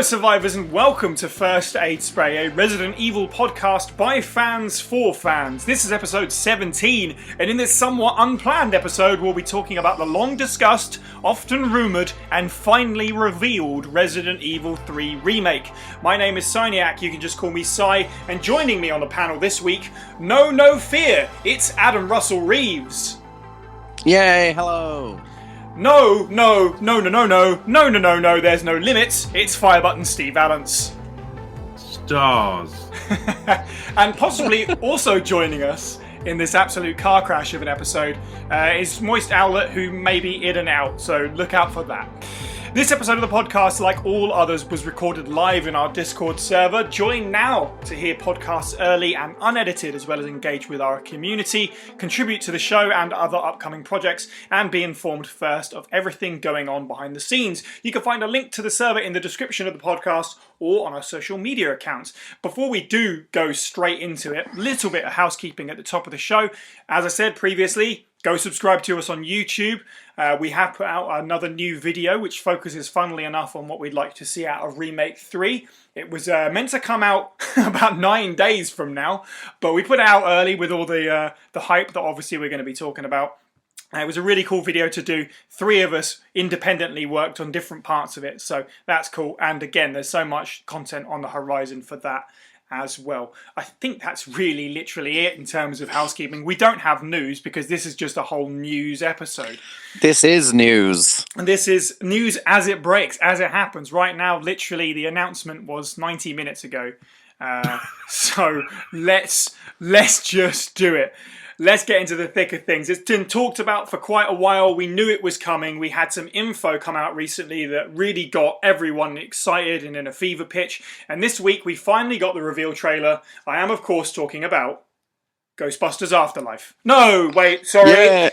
survivors, and welcome to First Aid Spray, a Resident Evil podcast by fans for fans. This is episode 17, and in this somewhat unplanned episode we'll be talking about the long discussed, often rumoured, and finally revealed Resident Evil 3 Remake. My name is Syniac, you can just call me Sy, and joining me on the panel this week, no fear, it's Adam Russell Reeves. Yay, hello. No, there's no limits. It's Firebutton Steve Valance. Stars. And possibly also joining us in this absolute car crash of an episode is Moist Owlet, who may be in and out, so look out for that. This episode of the podcast, like all others, was recorded live in our Discord server. Join now to hear podcasts early and unedited, as well as engage with our community, contribute to the show and other upcoming projects, and be informed first of everything going on behind the scenes. You can find a link to the server in the description of the podcast or on our social media accounts. Before we do go straight into it, a little bit of housekeeping at the top of the show. As I said previously, go subscribe to us on YouTube. We have put out another new video which focuses, funnily enough, on what we'd like to see out of Remake 3. It was meant to come out about 9 days from now, but we put it out early with all the hype that obviously we're going to be talking about. It was a really cool video to do. 3 of us independently worked on different parts of it, so that's cool. And again, there's so much content on the horizon for that as well. I think that's really literally it in terms of housekeeping. We don't have news because this is just a whole news episode. This is news. And this is news as it breaks, as it happens. Right now, literally, the announcement was 90 minutes ago. So let's just do it. Let's get into the thick of things. It's been talked about for quite a while. We knew it was coming. We had some info come out recently that really got everyone excited and in a fever pitch. And this week we finally got the reveal trailer. I am, of course, talking about Ghostbusters Afterlife. No, wait, sorry. Yeah.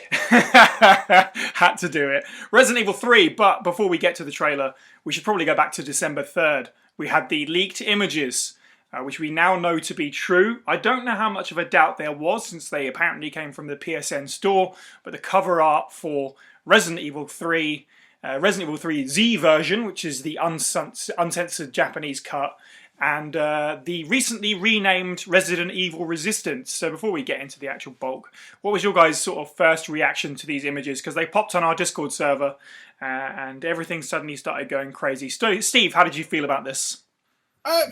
Had to do it. Resident Evil 3, but before we get to the trailer, we should probably go back to December 3rd. We had the leaked images, which we now know to be true. I don't know how much of a doubt there was, since they apparently came from the PSN store, but the cover art for Resident Evil 3, Resident Evil 3 Z version, which is the uncensored Japanese cut, and the recently renamed Resident Evil Resistance. So before we get into the actual bulk, what was your guys' sort of first reaction to these images? Because they popped on our Discord server, and everything suddenly started going crazy. Steve, how did you feel about this?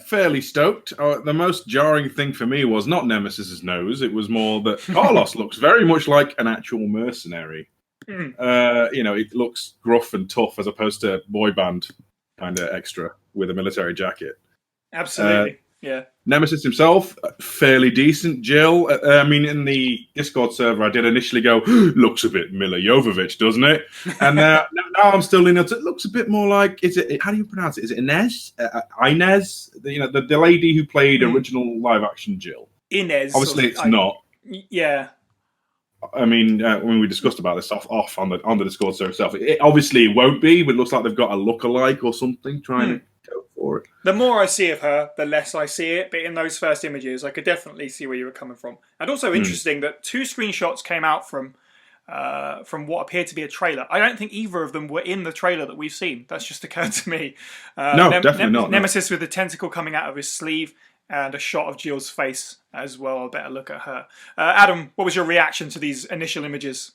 Fairly stoked. The most jarring thing for me was not Nemesis's nose. It was more that Carlos looks very much like an actual mercenary. It looks gruff and tough as opposed to boy band kind of extra with a military jacket. Absolutely, yeah. Nemesis himself, fairly decent. Jill, in the Discord server, I did initially go, looks a bit Mila Jovovich, doesn't it? And now I'm still leaning it looks a bit more like, how do you pronounce it? Is it Inez? Inez? The lady who played original live-action Jill. Inez. Obviously, it's not. Yeah. I mean, when we discussed about this off on the Discord server itself, it obviously won't be, but it looks like they've got a look-alike or something trying to go for it. The more I see of her, the less I see it. But in those first images, I could definitely see where you were coming from. And also interesting that 2 screenshots came out from what appeared to be a trailer. I don't think either of them were in the trailer that we've seen. That's just occurred to me. No, definitely not. Nemesis with the tentacle coming out of his sleeve, and a shot of Jill's face as well. A better look at her. Adam, what was your reaction to these initial images?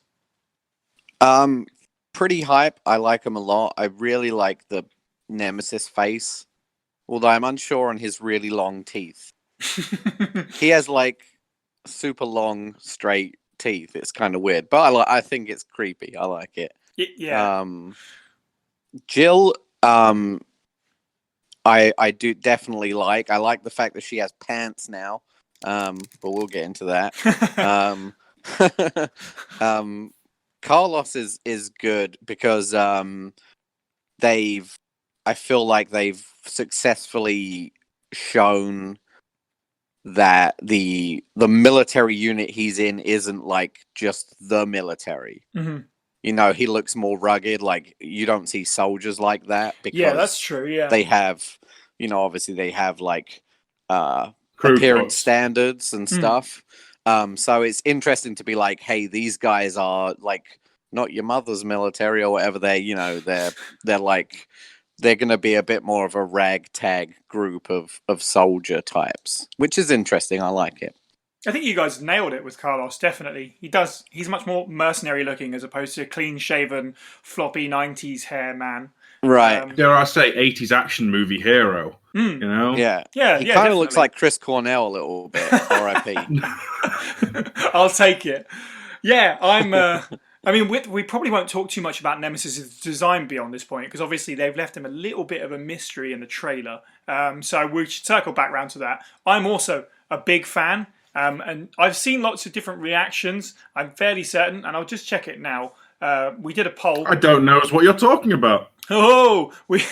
Pretty hype. I like him a lot. I really like the Nemesis face, although I'm unsure on his really long teeth. He has like super long straight teeth. It's kind of weird, but I think it's creepy. I like it. Yeah. Jill, I do definitely like. I like the fact that she has pants now. But we'll get into that. Carlos is good because I feel like they've successfully shown that the military unit he's in isn't like just the military. Mm-hmm. He looks more rugged. Like, you don't see soldiers like that because that's true. Yeah, they have, obviously they have like appearance standards and stuff. So it's interesting to be like, hey, these guys are like not your mother's military or whatever. They're like they're going to be a bit more of a ragtag group of soldier types, which is interesting. I like it. I think you guys nailed it with Carlos, definitely. He's much more mercenary looking as opposed to a clean-shaven, floppy 90s hair man. Right. Dare I say, 80s action movie hero, you know? Yeah. Yeah, He yeah, kind of looks definitely. like Chris Cornell a little bit, R.I.P. I'll take it. Yeah, I mean, we probably won't talk too much about Nemesis' design beyond this point, because obviously they've left him a little bit of a mystery in the trailer. So we should circle back round to that. I'm also a big fan, and I've seen lots of different reactions. I'm fairly certain, and I'll just check it now. We did a poll. I don't know what you're talking about. Oh, we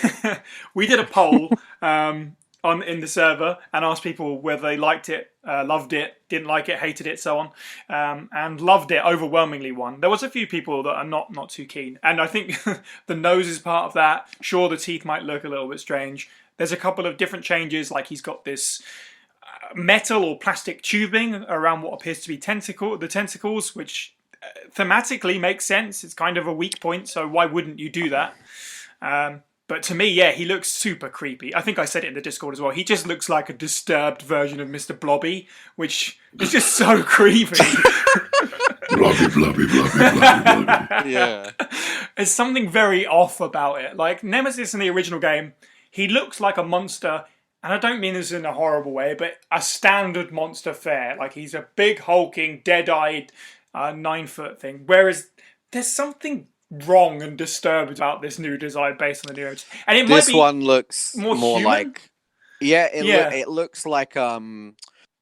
did a poll in the server and asked people whether they liked it, loved it, didn't like it, hated it, so on, and loved it overwhelmingly won. There was a few people that are not too keen, and I think the nose is part of that. Sure, the teeth might look a little bit strange. There's a couple of different changes, like he's got this metal or plastic tubing around what appears to be the tentacles, which thematically makes sense. It's kind of a weak point, so why wouldn't you do that? But to me, yeah, he looks super creepy. I think I said it in the Discord as well. He just looks like a disturbed version of Mr. Blobby, which is just so creepy. Blobby, blobby, blobby, blobby, blobby. Yeah. There's something very off about it. Like Nemesis in the original game, he looks like a monster, and I don't mean this in a horrible way, but a standard monster fare. Like he's a big, hulking, dead-eyed, 9-foot thing. Whereas there's something wrong and disturbed about this new design based on the new image. And it This might be one looks more more human? like... Yeah, it looks like...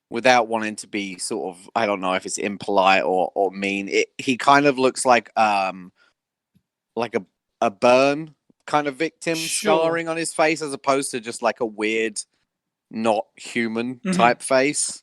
without wanting to be sort of... I don't know if it's impolite or mean. He kind of looks like a burn kind of victim scarring on his face, as opposed to just like a weird, not human type face.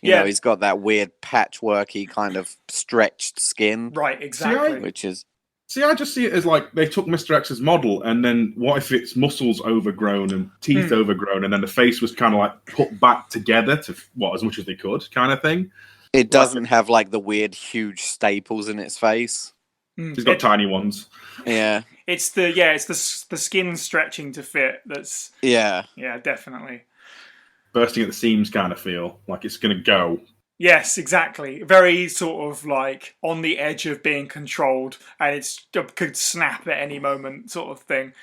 You know, he's got that weird patchworky kind of stretched skin. Right, exactly. Which is... See, I just see it as like they took Mr. X's model, and then what if its muscles overgrown and teeth overgrown, and then the face was kind of like put back together to as much as they could, kind of thing. It doesn't have like the weird, huge staples in its face. He's got tiny ones. Yeah. It's the skin stretching to fit. That's yeah, definitely Bursting at the seams kind of feel like it's going to go. Yes, exactly. Very sort of like on the edge of being controlled, and it could snap at any moment, sort of thing.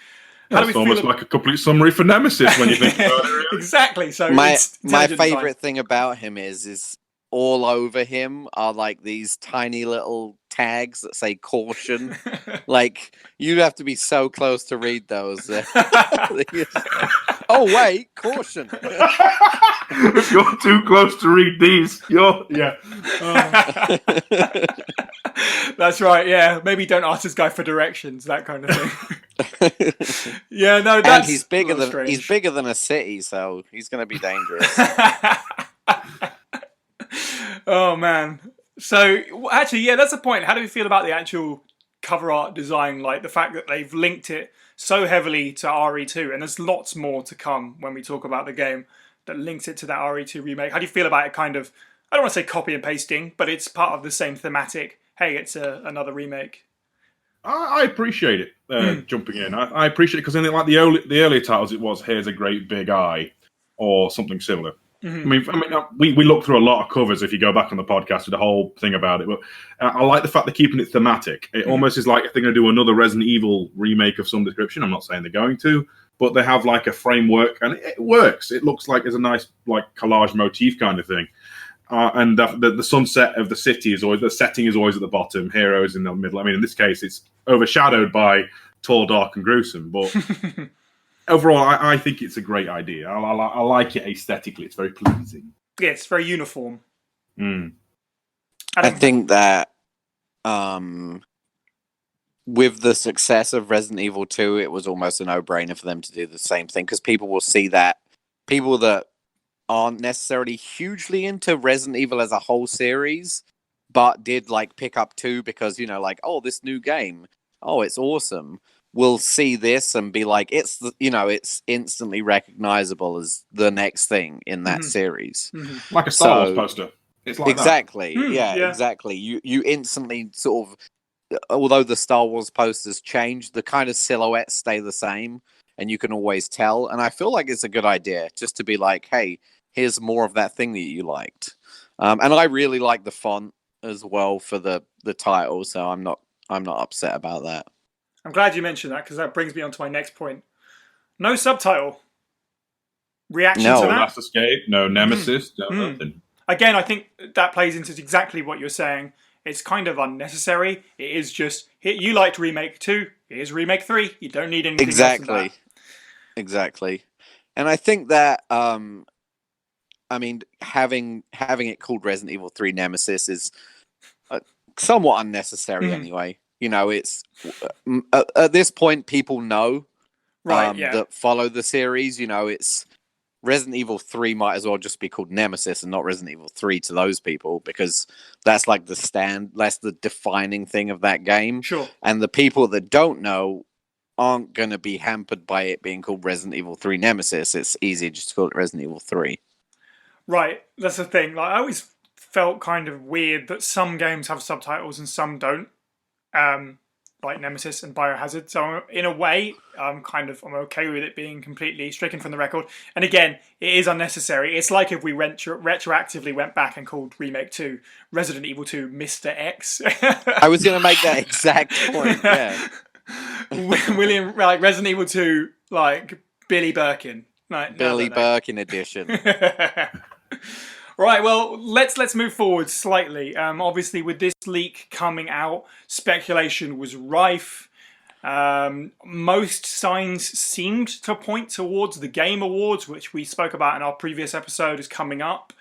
It's almost like a complete summary for Nemesis when you think about it. Really. Exactly. So my favorite thing about him is all over him are like these tiny little tags that say caution. Like you'd have to be so close to read those. Oh wait, caution. If you're too close to read these, That's right, yeah. Maybe don't ask this guy for directions, that kind of thing. Yeah, no, that's and he's bigger than a city, so he's gonna be dangerous. Oh man. So actually, yeah, that's the point. How do we feel about the actual cover art design? Like the fact that they've linked it so heavily to RE2, and there's lots more to come when we talk about the game that links it to that RE2 remake. How do you feel about it kind of, I don't want to say copy and pasting, but it's part of the same thematic. Hey, it's another remake. I appreciate it, jumping in. I appreciate it because in like the earlier titles, it was, here's a great big eye or something similar. Mm-hmm. I mean, we looked through a lot of covers if you go back on the podcast with the whole thing about it, but I like the fact they're keeping it thematic. It almost is like if they're going to do another Resident Evil remake of some description. I'm not saying they're going to, but they have like a framework and it works. It looks like it's a nice like collage motif kind of thing. And the sunset of the city is always, the setting is always at the bottom, heroes in the middle. I mean, in this case, it's overshadowed by tall, dark, and gruesome, but overall, I think it's a great idea. I like it aesthetically. It's very pleasing. Yeah, it's very uniform. I think that with the success of Resident Evil 2, it was almost a no-brainer for them to do the same thing, because people will see that people that aren't necessarily hugely into Resident Evil as a whole series, but did like pick up 2 because, you know, like, oh, this new game, oh, it's awesome, will see this and be like, it's instantly recognizable as the next thing in that series. Like a Star Wars poster. It's like exactly. that. Yeah, exactly. You instantly sort of, although the Star Wars posters change, the kind of silhouettes stay the same. and you can always tell. And I feel like it's a good idea just to be like, hey, here's more of that thing that you liked. And I really like the font as well for the title, so I'm not upset about that. I'm glad you mentioned that because that brings me on to my next point. No subtitle. Reaction No. to No that? Last Escape, no Nemesis, no nothing. Again, I think that plays into exactly what you're saying. It's kind of unnecessary. It is just, you liked Remake 2, here's Remake 3. You don't need anything else than that. Exactly. And I think that, I mean, having it called Resident Evil 3 Nemesis is somewhat unnecessary anyway. You know, it's at this point people know that follow the series. You know, it's Resident Evil 3 might as well just be called Nemesis and not Resident Evil 3 to those people, because that's like that's the defining thing of that game. Sure. And the people that don't know aren't going to be hampered by it being called Resident Evil 3 Nemesis. It's easier just to call it Resident Evil 3. Right, that's the thing. Like, I always felt kind of weird that some games have subtitles and some don't, like Nemesis and Biohazard. So in a way, I'm okay with it being completely stricken from the record. And again, it is unnecessary. It's like if we retroactively went back and called Remake 2 Resident Evil 2 Mr. X. I was going to make that exact point, yeah. William, like Resident Evil 2, like Billy Birkin. Like, Billy Birkin edition. Right, well, let's move forward slightly. Obviously, with this leak coming out, speculation was rife. Most signs seemed to point towards the Game Awards, which we spoke about in our previous episode, is coming up.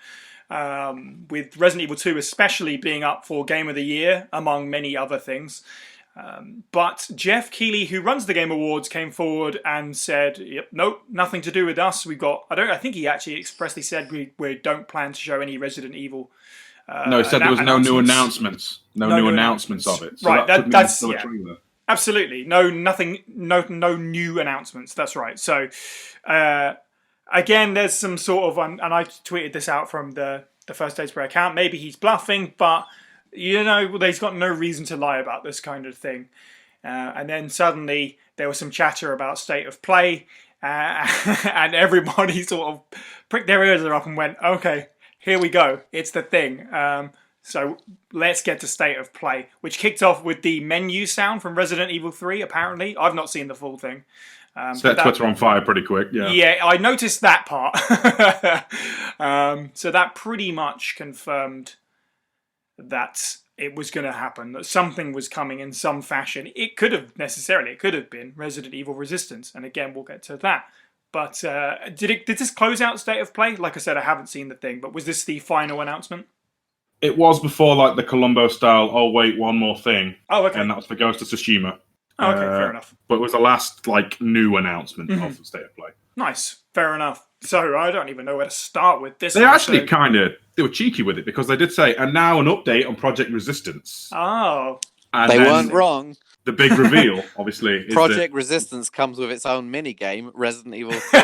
With Resident Evil 2 especially being up for Game of the Year, among many other things. But Jeff Keighley, who runs the Game Awards, came forward and said, "Yep, nope, nothing to do with us. We got." I think he actually expressly said we don't plan to show any Resident Evil. No, he said there was no new announcements. No new announcements of it. So right, that's still a trailer. Absolutely, no new announcements. That's right. So again, there's some sort of, and I tweeted this out from the First Days Prayer account. Maybe he's bluffing, but. You know, he's got no reason to lie about this kind of thing. And then suddenly there was some chatter about state of play, and everybody sort of pricked their ears up and went, okay, here we go. It's the thing. So let's get to state of play, which kicked off with the menu sound from Resident Evil 3, apparently. I've not seen the full thing. Set Twitter on fire pretty quick, yeah. Yeah, I noticed that part. So that pretty much confirmed that it was going to happen, that something was coming in some fashion. It could have been Resident Evil Resistance, and again, we'll get to that. But did this close out State of Play? Like I said, I haven't seen the thing, but was this the final announcement? It was before, like, the Columbo style, oh, wait, one more thing. Oh, okay. And that was for Ghost of Tsushima. Oh, okay, fair enough. But it was the last, like, new announcement of the State of Play. Nice, fair enough. So I don't even know where to start with this. They actually they were cheeky with it, because they did say, and now an update on Project Resistance. Oh. And they weren't wrong. The big reveal, obviously, is Project Resistance comes with its own mini-game, Resident Evil 3.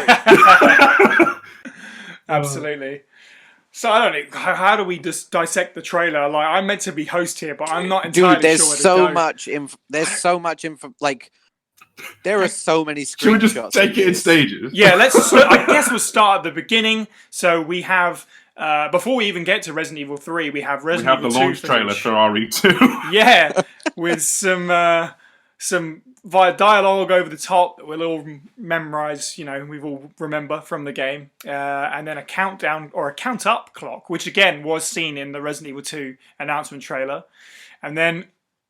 Absolutely. So I don't know, how do we just dissect the trailer? Like, I'm meant to be host here, but I'm not entirely there's sure where to go. There's so much info, like... There are so many screenshots. Should we just take it in stages? Yeah, I guess we'll start at the beginning. So we have, before we even get to Resident Evil 3, we have Resident Evil 2. We have the launch trailer for RE2. Yeah, with some via dialogue over the top that we'll all memorize, we've all remember from the game. And then a countdown or a count up clock, which again was seen in the Resident Evil 2 announcement trailer. And then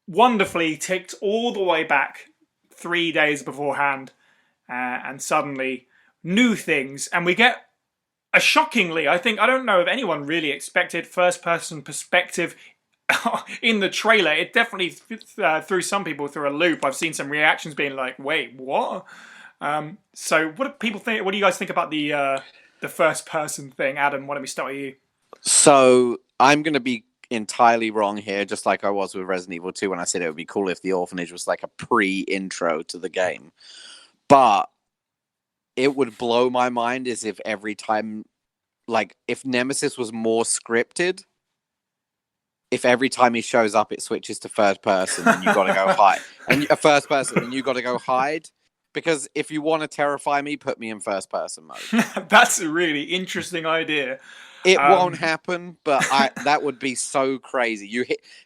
wonderfully ticked all the way back 3 days beforehand, and suddenly new things, and we get a shockingly, I don't know if anyone really expected first-person perspective in the trailer. It definitely threw some people through a loop. I've seen some reactions being like, "Wait, what?" So, what do people think? What do you guys think about the first-person thing? Adam, why don't we start with you? So, I'm going to be entirely wrong here, just like I was with Resident Evil 2 when I said it would be cool if the orphanage was like a pre-intro to the game. But it would blow my mind as if every time, like, if Nemesis was more scripted, if every time he shows up it switches to first person and you gotta go hide. And a first person and you gotta go hide. Because if you want to terrify me, put me in first person mode. That's a really interesting idea. It won't happen, but that would be so crazy.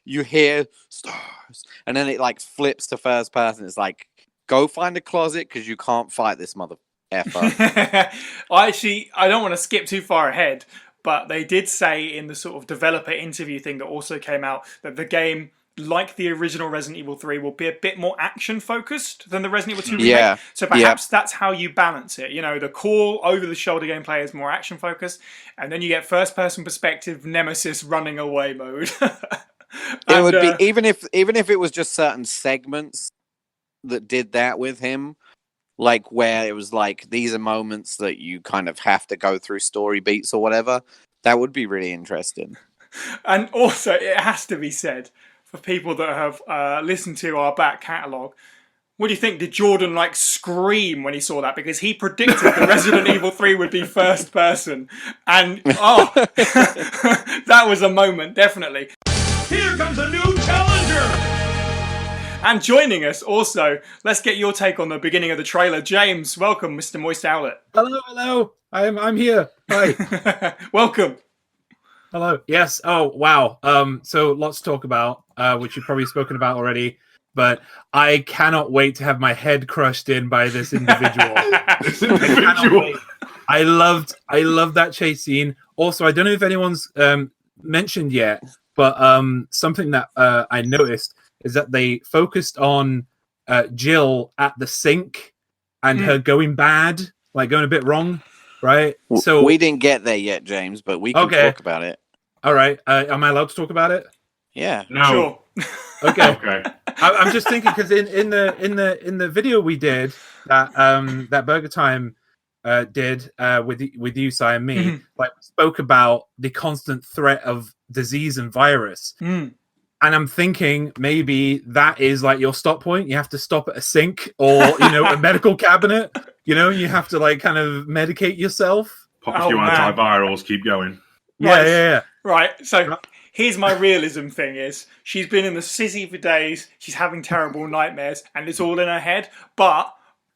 You hear stars, and then it like flips to first person. It's like, go find a closet because you can't fight this mother effer. I don't want to skip too far ahead, but they did say in the sort of developer interview thing that also came out that the game, like the original Resident Evil 3, will be a bit more action-focused than the Resident Evil 2 remake. Yeah. So perhaps that's how you balance it. You know, the core over-the-shoulder gameplay is more action-focused, and then you get first-person perspective Nemesis running away mode. It would be even if it was just certain segments that did that with him, like where it was like these are moments that you kind of have to go through story beats or whatever. That would be really interesting. And also, it has to be said, for people that have listened to our back catalogue, what do you think? Did Jordan like scream when he saw that? Because he predicted that Resident Evil 3 would be first person. And that was a moment, definitely. Here comes a new challenger! And joining us also, let's get your take on the beginning of the trailer. James, welcome, Mr. Moist Owlet. Hello. I'm here. Hi. Welcome. Hello. Yes. Oh, wow. So lots to talk about, which you've probably spoken about already. But I cannot wait to have my head crushed in by this individual. I loved that chase scene. Also, I don't know if anyone's mentioned yet, but something that I noticed is that they focused on Jill at the sink and her going bad, like going a bit wrong, right? So we didn't get there yet, James, but we can talk about it. All right. Am I allowed to talk about it? Yeah. No. Sure. Okay. I'm just thinking because in the video we did that Burger Time did with you, Si, and me, like spoke about the constant threat of disease and virus. And I'm thinking maybe that is like your stop point. You have to stop at a sink or a medical cabinet. You have to like kind of medicate yourself. Pop a few antivirals, keep going. Yeah. Right. So here's my realism thing is she's been in the city for days. She's having terrible nightmares and it's all in her head. But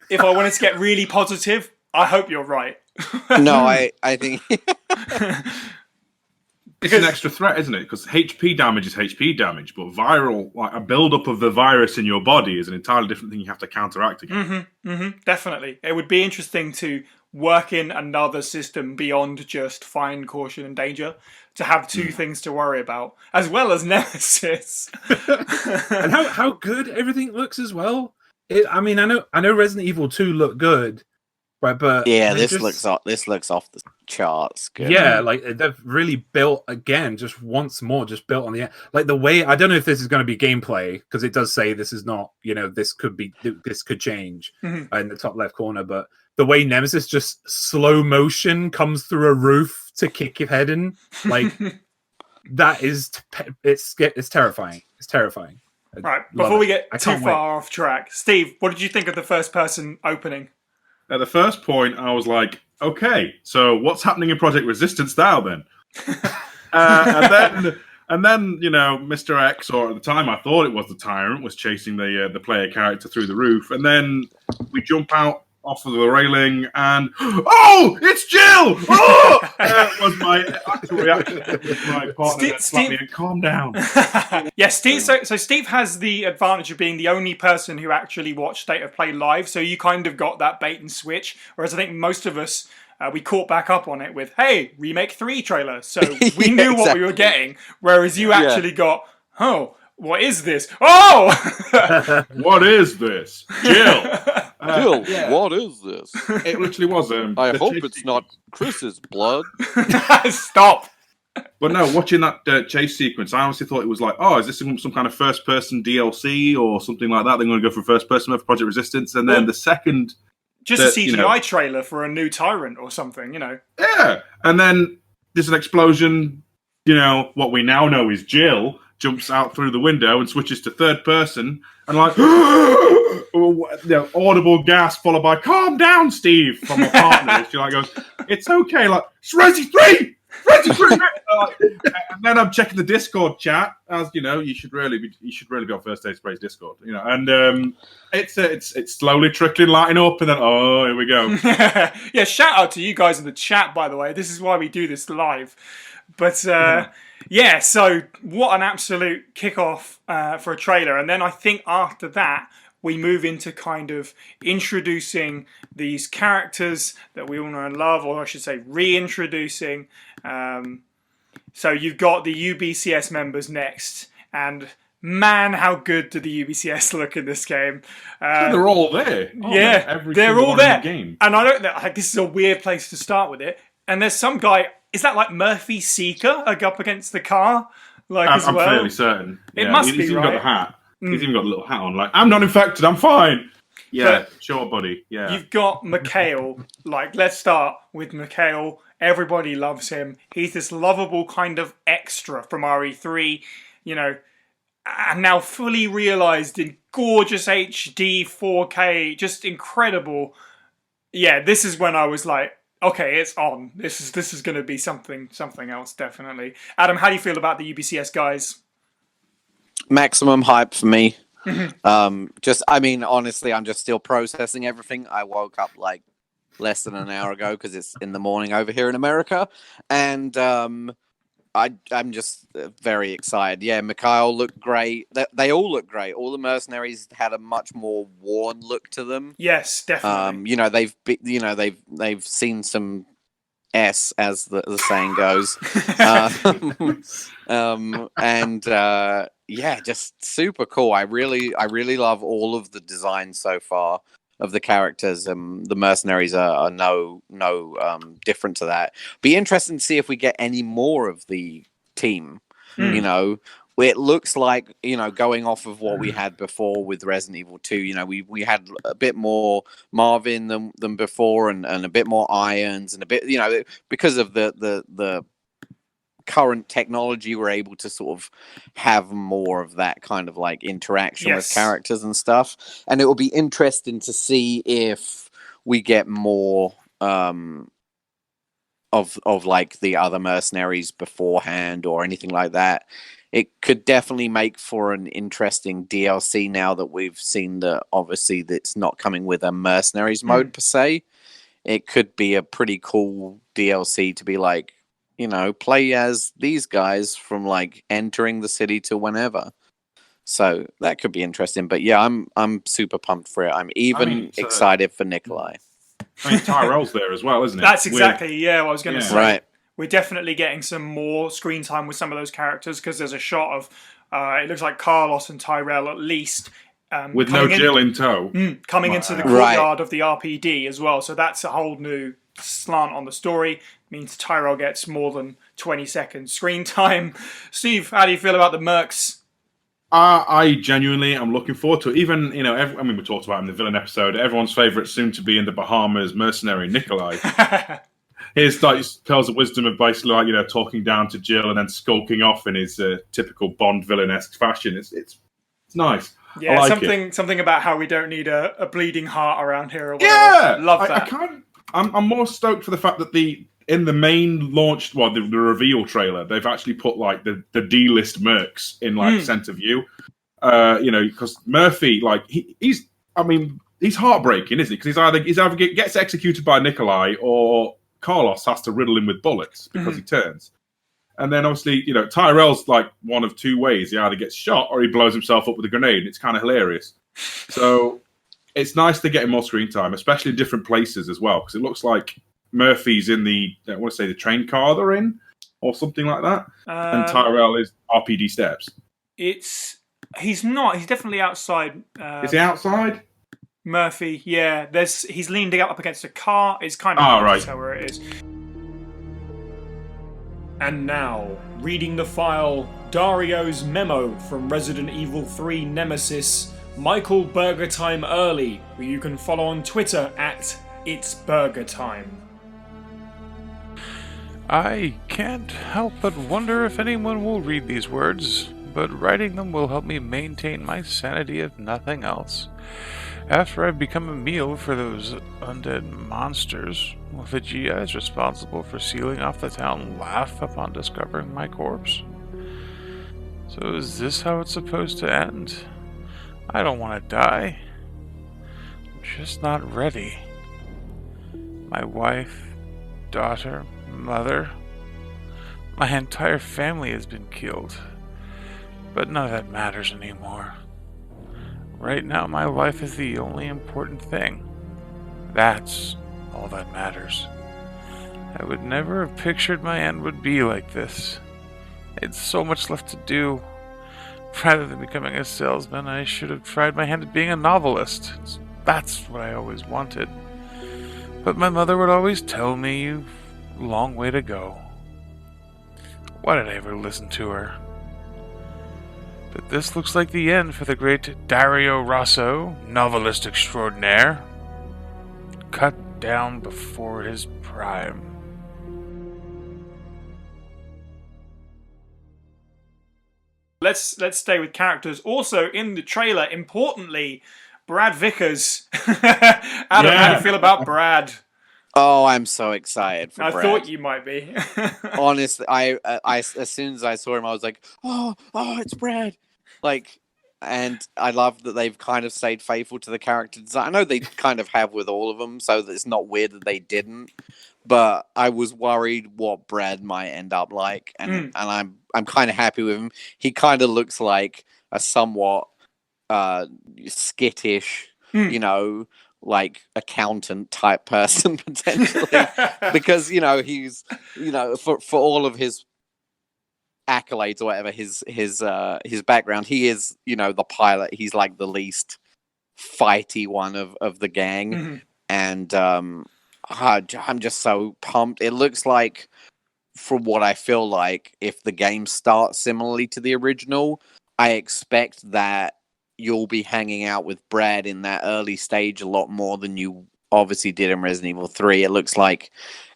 if I wanted to get really positive, I hope you're right. No, I think it's an extra threat, isn't it? Because HP damage is HP damage, but viral, like a build-up of the virus in your body is an entirely different thing you have to counteract again. Definitely. It would be interesting to work in another system beyond just find, caution, and danger, to have two things to worry about, as well as Nemesis. And how good everything looks as well. I know Resident Evil 2 looked good, right? But yeah, this looks off the charts. Good. Yeah, like they've really built again, just once more, just built on the like the way. I don't know if this is going to be gameplay because it does say this is not. This could change in the top left corner, but the way Nemesis just slow motion comes through a roof to kick your head in, like that is it's terrifying. It's terrifying. Right, before we get too far off track, Steve, what did you think of the first person opening? At the first point, I was like, okay, so what's happening in Project Resistance now then? and then, Mr. X, or at the time I thought it was the Tyrant, was chasing the player character through the roof, and then we jump out off of the railing, and it's Jill! Oh! That was my actual reaction. My partner slapped me and calm down. Yeah, Steve. So Steve has the advantage of being the only person who actually watched State of Play live. So you kind of got that bait and switch. Whereas I think most of us we caught back up on it with, "Hey, Remake 3 trailer." So we knew what we were getting. Whereas you actually got, "Oh, what is this? Oh, what is this, Jill?" Jill, what is this? It literally was. I hope it's not Chris's blood. Stop. But no, watching that chase sequence, I honestly thought it was like, is this some kind of first-person DLC or something like that? They're going to go for first-person for Project Resistance, and then the second, just a CGI trailer for a new Tyrant or something, Yeah, and then there's an explosion. What we now know is Jill jumps out through the window and switches to third person, and like audible gasp followed by "Calm down, Steve" from my partner. She like goes, "It's okay, like it's Resi 3." And then I'm checking the Discord chat, as you know, you should really be on First Day Sprays Discord, you know, and it's slowly trickling, lighting up, and then here we go. Yeah, shout out to you guys in the chat, by the way. This is why we do this live. But yeah, so what an absolute kickoff for a trailer, and then I think after that we move into kind of introducing these characters that we all know and love, or I should say reintroducing. So you've got the UBCS members next, and man, how good do the UBCS look in this game? They're all there. They're all there. The game. And I don't. This is a weird place to start with it. And there's some guy. Is that like Murphy Seeker up against the car? I'm fairly certain. It must be he's even right. got the hat. He's even got a little hat on. Like, I'm not infected. I'm fine. Yeah, sure, buddy. Yeah. You've got Mikhail. Like, let's start with Mikhail. Everybody loves him. He's this lovable kind of extra from RE3, you know, and now fully realized in gorgeous HD 4K, just incredible. Yeah, this is when I was like, okay, it's on. This is going to be something else, definitely. Adam, how do you feel about the UBCS guys? Maximum hype for me. Honestly, I'm just still processing everything. I woke up like less than an hour ago because it's in the morning over here in America, and I'm just very excited. Yeah, Mikhail looked great. They all look great. All the mercenaries had a much more worn look to them. Yes, definitely. They've seen some S, as the saying goes. Just super cool. I really love all of the designs so far of the characters. The mercenaries are no different to that. Be interesting to see if we get any more of the team. You know, it looks like, you know, going off of what we had before with Resident Evil 2, you know, we had a bit more Marvin than before, and a bit more Irons, and a bit, you know, because of the current technology, we're able to sort of have more of that kind of like interaction with characters and stuff. And it will be interesting to see if we get more of like the other mercenaries beforehand or anything like that. It could definitely make for an interesting DLC now that we've seen that obviously that's not coming with a mercenaries mode per se. It could be a pretty cool DLC to be like, you know, play as these guys from like entering the city to whenever. So that could be interesting. But yeah, I'm super pumped for it. I'm even excited for Nikolai. I mean, Tyrell's there as well, isn't it? That's exactly what I was going to say. Right. We're definitely getting some more screen time with some of those characters, because there's a shot of it looks like Carlos and Tyrell at least. With no Jill in tow. Coming into the courtyard of the RPD as well. So that's a whole new slant on the story. Means Tyrell gets more than 20 seconds screen time. Steve, how do you feel about the mercs? I genuinely am looking forward to it. Even, you know, we talked about in the villain episode, everyone's favourite soon to be in the Bahamas mercenary, Nikolai. His like pearls of wisdom of basically like, you know, talking down to Jill and then skulking off in his typical Bond villain-esque fashion. It's nice. Yeah, like something about how we don't need a bleeding heart around here or whatever. Yeah, love that. I'm more stoked for the fact that in the main launch, the reveal trailer, they've actually put like the D-list mercs in like center view. You know, because Murphy, like he's heartbreaking, isn't he? Because he's either gets executed by Nikolai or Carlos has to riddle him with bullets because he turns. And then obviously, you know, Tyrell's like one of two ways. He either gets shot or he blows himself up with a grenade. It's kind of hilarious. So it's nice to get him more screen time, especially in different places as well, because it looks like Murphy's in the train car they're in or something like that. And Tyrell is RPD steps. He's not. He's definitely outside. Is he outside? Murphy, yeah. He's leaned up against a car. It's kind of hard to tell where it is. And now, reading the file, Dario's memo from Resident Evil 3 Nemesis, Michael Burgertime Early, who you can follow on Twitter at It's Burger Time. I can't help but wonder if anyone will read these words, but writing them will help me maintain my sanity if nothing else. After I've become a meal for those undead monsters, will the GIs responsible for sealing off the town laugh upon discovering my corpse? So is this how it's supposed to end? I don't want to die. I'm just not ready. My wife, daughter, mother, my entire family has been killed. But none of that matters anymore. Right now, my life is the only important thing. That's all that matters. I would never have pictured my end would be like this. I had so much left to do. Rather than becoming a salesman, I should have tried my hand at being a novelist. That's what I always wanted. But my mother would always tell me, "You've a long way to go." Why did I ever listen to her? But this looks like the end for the great Dario Rosso, novelist extraordinaire. Cut down before his prime. Let's stay with characters. Also in the trailer, importantly, Brad Vickers. Adam, how do you feel about Brad? Oh, I'm so excited for I Brad. thought you might be. Honestly, I as soon as I saw him, I was like, oh, it's Brad. Like, and I love that they've kind of stayed faithful to the character design. I know they kind of have with all of them, so that it's not weird that they didn't. But I was worried what Brad might end up like, and I'm kind of happy with him. He kind of looks like a somewhat skittish, like accountant type person potentially, because he's for all of his accolades or whatever, his background, he is the pilot. He's like the least fighty one of the gang, and I'm just so pumped. It looks like, from what I feel like, if the game starts similarly to the original, I expect that you'll be hanging out with Brad in that early stage a lot more than you obviously did in Resident Evil 3. It looks like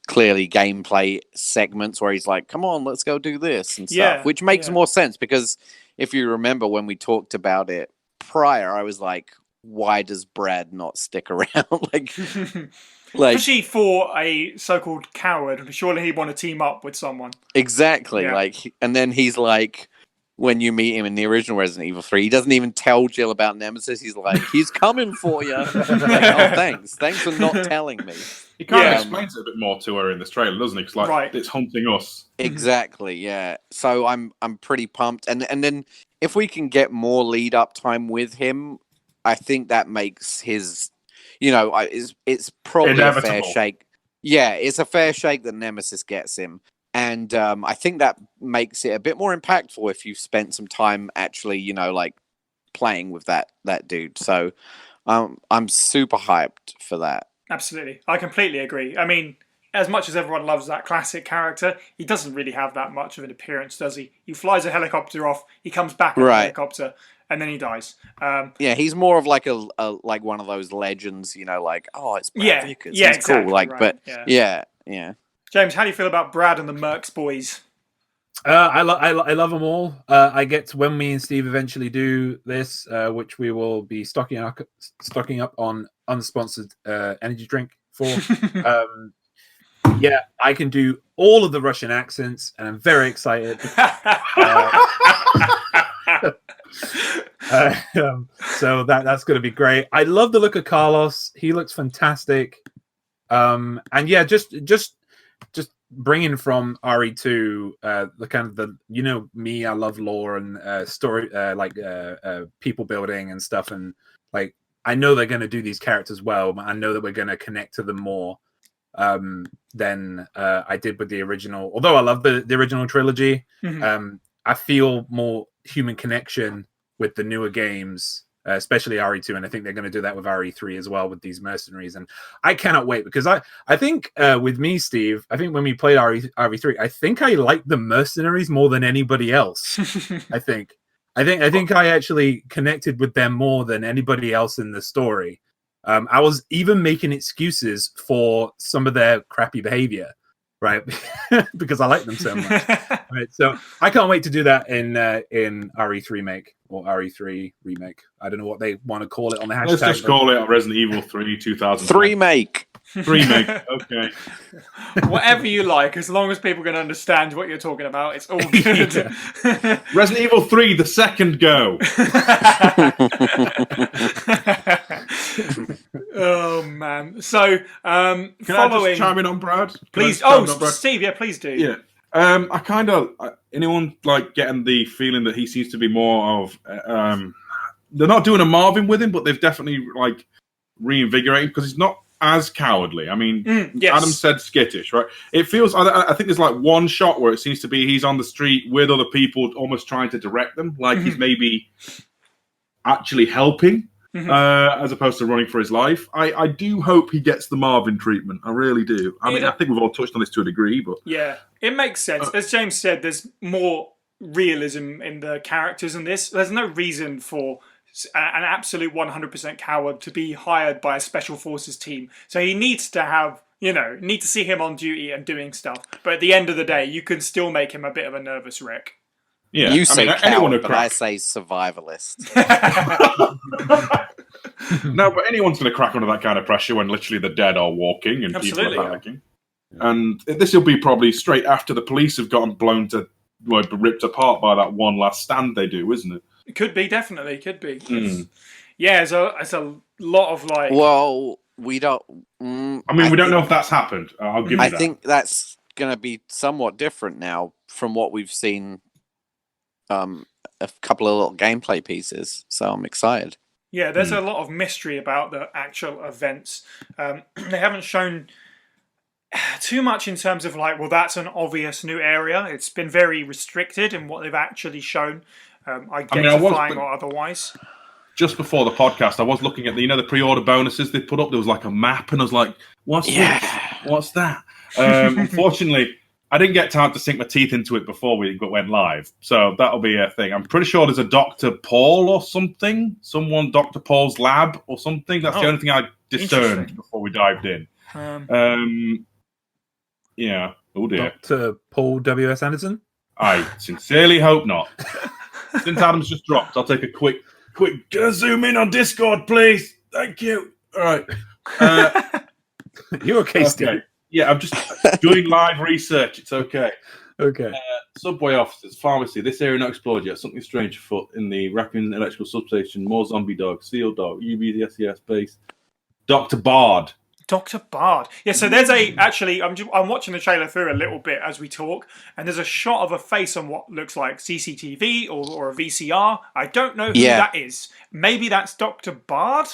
clearly gameplay segments where he's like, come on, let's go do this and stuff, which makes more sense, because if you remember when we talked about it prior, I was like, why does Brad not stick around? like Especially for a so-called coward, surely he'd want to team up with someone. Exactly. And then he's like, when you meet him in the original Resident Evil 3, he doesn't even tell Jill about Nemesis. He's like, he's coming for you. Like, oh, thanks for not telling me. He kind of explains it a bit more to her in this trailer, doesn't he? Because it's hunting us. Exactly, yeah. So I'm pretty pumped, and then if we can get more lead up time with him, I think that makes his, it's probably inevitable. A fair shake. Yeah, it's a fair shake that Nemesis gets him. And I think that makes it a bit more impactful if you've spent some time actually, like playing with that dude. So I'm super hyped for that. Absolutely. I completely agree. I mean, as much as everyone loves that classic character, he doesn't really have that much of an appearance, does he? He flies a helicopter off, he comes back on a helicopter, and then he dies. Yeah, he's more of like a like one of those legends, like, oh, it's Brad Vickers. Yeah, he's exactly, cool. Like, right. but yeah. James, how do you feel about Brad and the Mercs boys? I love them all. I get when me and Steve eventually do this, which we will be stocking up on unsponsored energy drink for. I can do all of the Russian accents, and I'm very excited. So that's going to be great. I love the look of Carlos. He looks fantastic. And yeah, just bringing from RE2 the kind of the me, I love lore and story, people building and stuff, and like I know they're going to do these characters well, but I know that we're going to connect to them more than I did with the original. Although I love the original trilogy, I feel more human connection with the newer games, especially RE2, and I think they're going to do that with RE3 as well with these mercenaries, and I cannot wait, because I think with me, Steve, I think when we played RE3, I think I liked the mercenaries more than anybody else. I think I actually connected with them more than anybody else in the story. I was even making excuses for some of their crappy behavior, right? Because I like them so much. Right, so I can't wait to do that in RE3 Make or RE3 Remake. I don't know what they want to call it on the hashtag. Let's just call it Resident Evil 3 2000. 3 make. Remake. Okay. Whatever you like, as long as people can understand what you're talking about, it's all good. Resident Evil 3, the second go. Oh man! So, Can I following, just chime in on Brad? please. Brad? Steve, yeah, please do. Yeah. I kind of anyone like getting the feeling that he seems to be more of. They're not doing a Marvin with him, but they've definitely like reinvigorated because he's not as cowardly. I mean, yes. Adam said skittish, right? It feels. I think there's like one shot where it seems to be he's on the street with other people, almost trying to direct them, like he's maybe actually helping. As opposed to running for his life. I do hope he gets the Marvin treatment. I really do. I mean, I think we've all touched on this to a degree, but yeah, it makes sense. As James said, there's more realism in the characters in this. There's no reason for an absolute 100% coward to be hired by a special forces team. So he needs to have, need to see him on duty and doing stuff. But at the end of the day, you can still make him a bit of a nervous wreck. yeah, You say anyone coward, but I say survivalist. No, but anyone's going to crack under that kind of pressure when literally the dead are walking and Absolutely. people are panicking. And this will be probably straight after the police have gotten ripped apart by that one last stand they do, isn't it? It could be, definitely, could be. Yeah, it's a lot of like. Well, we don't. We don't know if that's happened. I'll give you that. I think that's going to be somewhat different now from what we've seen. A couple of little gameplay pieces, so I'm excited. Yeah, there's a lot of mystery about the actual events. They haven't shown too much in terms of like, well, that's an obvious new area. It's been very restricted in what they've actually shown, identifying or otherwise. Just before the podcast, I was looking at the pre-order bonuses they put up. There was like a map, and I was like, "What's this? What's that?" Unfortunately, I didn't get time to sink my teeth into it before we went live, so that'll be a thing. I'm pretty sure there's a Dr. Paul or something, Dr. Paul's lab or something. That's the only thing I discerned before we dived in. Yeah. Oh dear. Dr. Paul W.S. Anderson? I sincerely hope not. Since Adam's just dropped, I'll take a quick. Zoom in on Discord, please. Thank you. All right. You okay, Steve? Yeah, I'm just doing live research. It's okay. Okay. Subway officers, pharmacy. This area not explored yet. Something strange afoot in the Raccoon Electrical Substation. More zombie dogs. Seal dog. UBSES base. Dr. Bard. Dr. Bard. Yeah, so there's I'm watching the trailer through a little bit as we talk, and there's a shot of a face on what looks like CCTV or a VCR. I don't know who that is. Maybe that's Dr. Bard?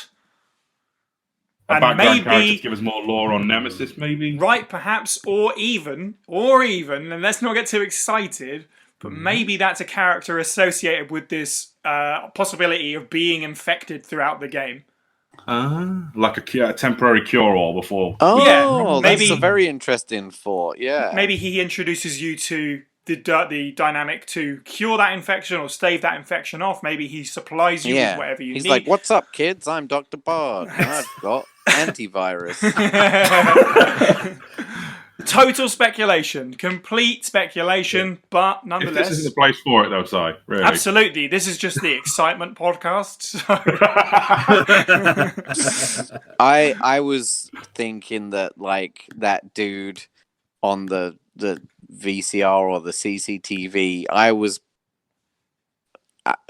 A background character to give us more lore on Nemesis, maybe? Right, perhaps, or even, and let's not get too excited, but maybe that's a character associated with this possibility of being infected throughout the game. Like a temporary cure-all before. Oh, yeah, maybe, that's a very interesting thought, yeah. Maybe he introduces you to the dynamic to cure that infection or stave that infection off. Maybe he supplies you with whatever you need. He's like, "What's up, kids? I'm Dr. Bard. And I've got antivirus." Total speculation, complete speculation, but nonetheless, this isn't the place for it, though, Si. Really. Absolutely, this is just the excitement podcast. So. I was thinking that like that dude on the VCR or the CCTV, I was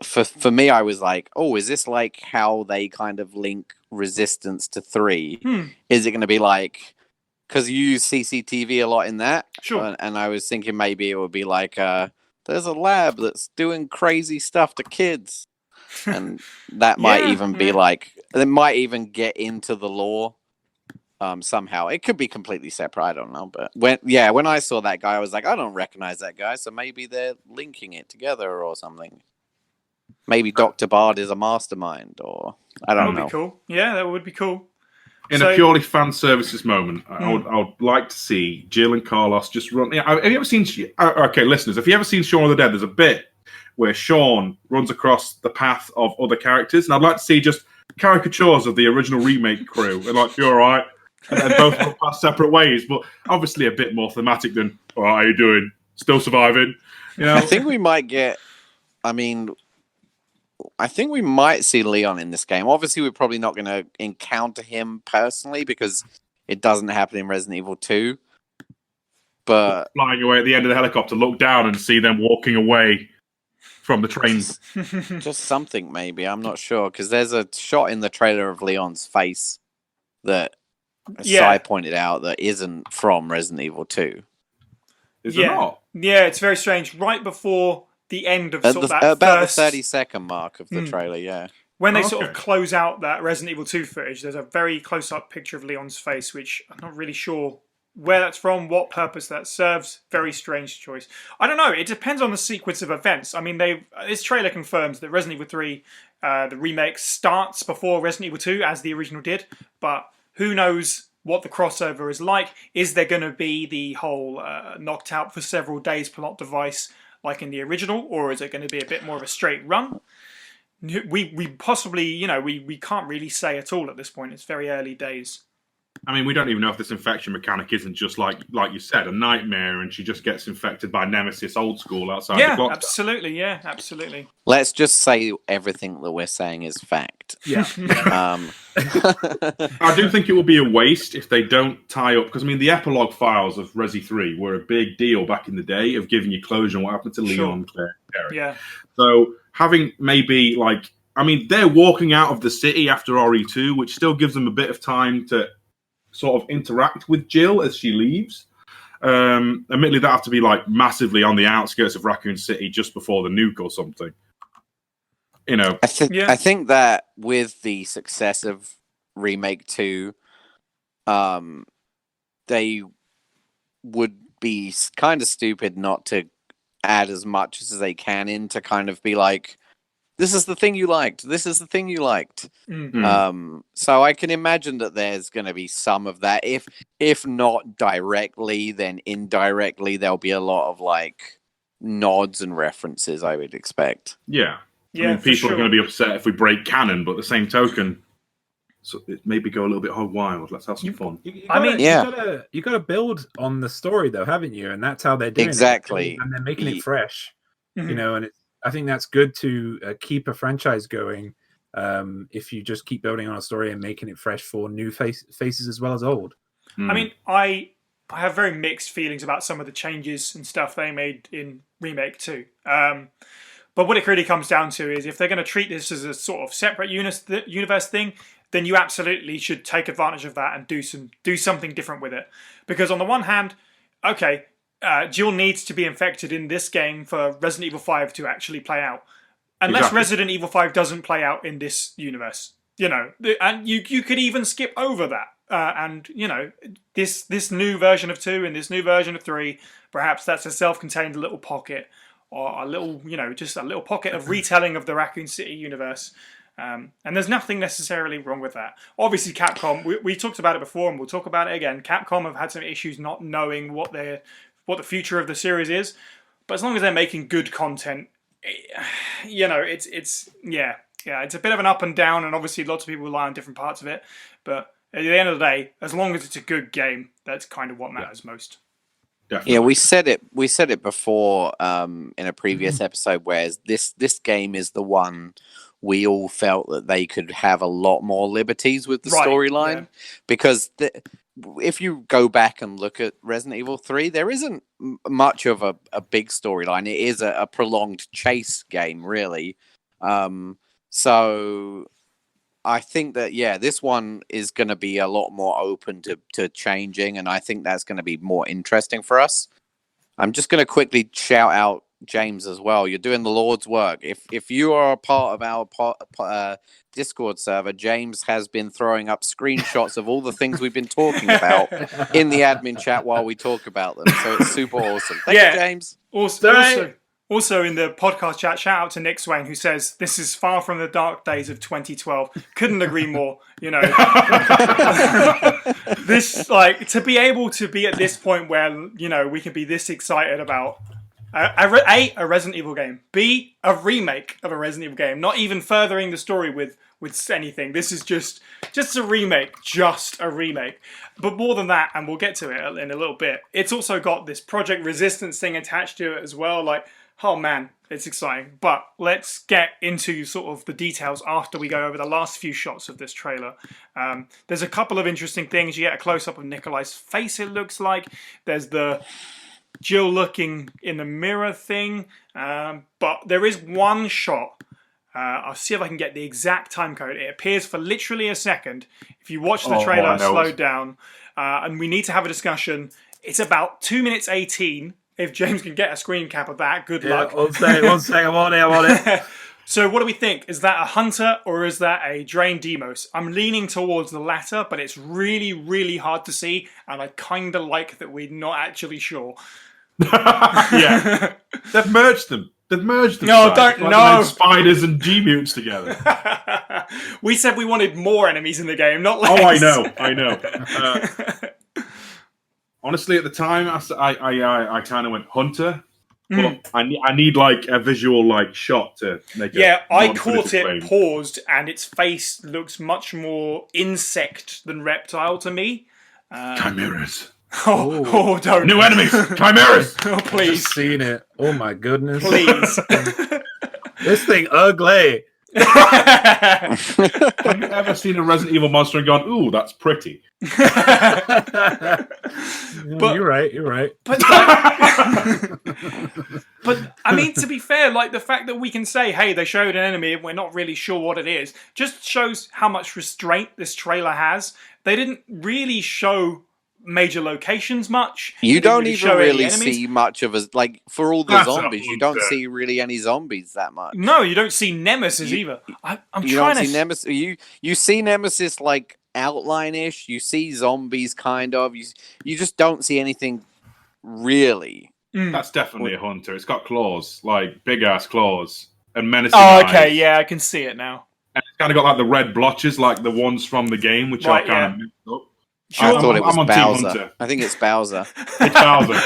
for me, I was like, oh, is this like how they kind of link Resistance to 3? Is it going to be like, because you use CCTV a lot in that? Sure. And I was thinking maybe it would be like, there's a lab that's doing crazy stuff to kids. And that might even be like, it might even get into the lore somehow. It could be completely separate, I don't know. But when I saw that guy, I was like, I don't recognize that guy, so maybe they're linking it together or something. Maybe Dr. Bard is a mastermind, or I don't know. That would be cool. Yeah, that would be cool. In a purely fan services moment, I would like to see Jill and Carlos just run. Have you ever seen? Okay, listeners, if you ever seen Shaun of the Dead, there's a bit where Shaun runs across the path of other characters, and I'd like to see just caricatures of the original remake crew, and like, you're all right, and then both pass separate ways, but obviously a bit more thematic than, "Oh, how you doing? still surviving. You know, I think we might get. I mean, I think we might see Leon in this game. Obviously, we're probably not going to encounter him personally because it doesn't happen in Resident Evil 2. But flying away at the end of the helicopter, look down and see them walking away from the train. just something, maybe. I'm not sure because there's a shot in the trailer of Leon's face that Sai pointed out that isn't from Resident Evil 2. Is it not? Yeah, it's very strange. Right before the end of sort of that about first, the 30-second mark of the trailer, yeah. when they sort of close out that Resident Evil 2 footage, there's a very close-up picture of Leon's face, which I'm not really sure where that's from, what purpose that serves. Very strange choice. I don't know. It depends on the sequence of events. I mean, this trailer confirms that Resident Evil 3, the remake, starts before Resident Evil 2, as the original did. But who knows what the crossover is like? Is there going to be the whole knocked out for several days plot device like in the original, or is it going to be a bit more of a straight run? We possibly, we can't really say at all at this point. It's very early days. I mean, we don't even know if this infection mechanic isn't just like you said, a nightmare, and she just gets infected by Nemesis old school outside the clock. Absolutely. Yeah, absolutely. Let's just say everything that we're saying is fact. Yeah. I do think it will be a waste if they don't tie up, because I mean, the epilogue files of Resi 3 were a big deal back in the day of giving you closure on what happened to Leon, Claire, Eric. Yeah. So having maybe they're walking out of the city after RE2, which still gives them a bit of time to sort of interact with Jill as she leaves. Admittedly, that have to be like massively on the outskirts of Raccoon City just before the nuke or something. I think that with the success of Remake 2, they would be kind of stupid not to add as much as they can in to kind of be like, this is the thing you liked. This is the thing you liked. Mm-hmm. So I can imagine that there's going to be some of that. If not directly, then indirectly, there'll be a lot of like nods and references, I would expect. Yeah. I mean, people are going to be upset if we break canon, but the same token, so it maybe go a little bit wild. Let's have some fun. You got to build on the story, though, haven't you? And that's how they're doing it. And they're making it fresh, and I think that's good to keep a franchise going if you just keep building on a story and making it fresh for new faces as well as old. I mean, I have very mixed feelings about some of the changes and stuff they made in Remake 2. But what it really comes down to is if they're going to treat this as a sort of separate universe thing, then you absolutely should take advantage of that and do something different with it. Because on the one hand, okay, Jill needs to be infected in this game for Resident Evil 5 to actually play out. Unless Resident Evil 5 doesn't play out in this universe. And you could even skip over that. And, this new version of 2 and this new version of 3, perhaps that's a self-contained little pocket or a little, just a little pocket of retelling of the Raccoon City universe. And there's nothing necessarily wrong with that. Obviously, Capcom, we talked about it before and we'll talk about it again. Capcom have had some issues not knowing what the future of the series is. But as long as they're making good content, it's a bit of an up and down, and obviously lots of people rely on different parts of it. But at the end of the day, as long as it's a good game, that's kind of what matters most. Definitely. Yeah, we said it before in a previous episode, whereas this game is the one we all felt that they could have a lot more liberties with the storyline, because if you go back and look at Resident Evil 3, there isn't much of a big storyline. It is a prolonged chase game, really. So I think that, this one is going to be a lot more open to changing, and I think that's going to be more interesting for us. I'm just going to quickly shout out James as well. You're doing the Lord's work. If you are a part of our Discord server, James has been throwing up screenshots of all the things we've been talking about in the admin chat while we talk about them. So it's super awesome. Thank you, James. Also in the podcast chat, shout out to Nick Swain, who says, this is far from the dark days of 2012. Couldn't agree more, This, to be able to be at this point where, we can be this excited about A Resident Evil game. B, a remake of a Resident Evil game. Not even furthering the story with anything. This is just a remake. Just a remake. But more than that, and we'll get to it in a little bit, it's also got this Project Resistance thing attached to it as well. Like, oh man, it's exciting. But let's get into sort of the details after we go over the last few shots of this trailer. There's a couple of interesting things. You get a close-up of Nikolai's face, it looks like. There's the Jill looking in the mirror thing. But there is one shot. I'll see if I can get the exact time code. It appears for literally a second. If you watch the trailer slowed down, and we need to have a discussion. It's about 2 minutes 18. If James can get a screen cap of that, good luck. One sec, I'm on it. So what do we think? Is that a hunter or is that a drain Demos? I'm leaning towards the latter, but it's really, really hard to see, and I kind of like that we're not actually sure. Yeah. They've merged them. No, like no. Spiders and G-mutants together. We said we wanted more enemies in the game, not less. Oh, I know. Honestly, at the time, I kind of went hunter. But I need like a visual like shot to make it. Yeah, I caught it paused, and its face looks much more insect than reptile to me. Chimeras. Oh, don't. New enemies! Chimeras! Oh, please. Just seen it. Oh my goodness. Please. This thing ugly. Have you ever seen a Resident Evil monster and gone, ooh, that's pretty? You're right. But I mean, to be fair, like the fact that we can say, hey, they showed an enemy and we're not really sure what it is, just shows how much restraint this trailer has. They didn't really show major locations much. You don't even really see much of us, like, for all the zombies, you don't see really any zombies that much. No, you don't see Nemesis either. I'm trying to see Nemesis. You see Nemesis like outline-ish. You see zombies kind of. You just don't see anything really. That's definitely a hunter. It's got claws, like big ass claws and menacing Oh, okay, eyes. yeah, I can see it now. And it's kind of got like the red blotches, like the ones from the game, which are kind of mixed up. I thought it was I'm on Team Bowser. Hunter. I think it's Bowser. It's Bowser.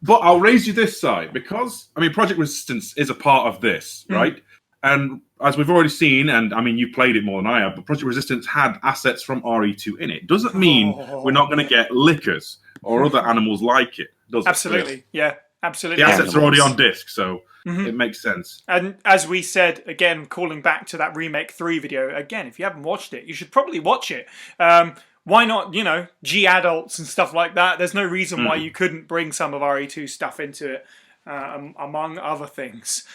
But I'll raise you this side because, I mean, Project Resistance is a part of this, right? And as we've already seen, and I mean, you played it more than I have, but Project Resistance had assets from RE2 in it. Doesn't mean we're not going to get lickers or other animals like it, does it? Absolutely, yeah, absolutely. The assets are already on disc, so it makes sense. And as we said, again, calling back to that Remake 3 video, again, if you haven't watched it, you should probably watch it. Why not, G-adults and stuff like that? There's no reason why you couldn't bring some of RE2 stuff into it, among other things.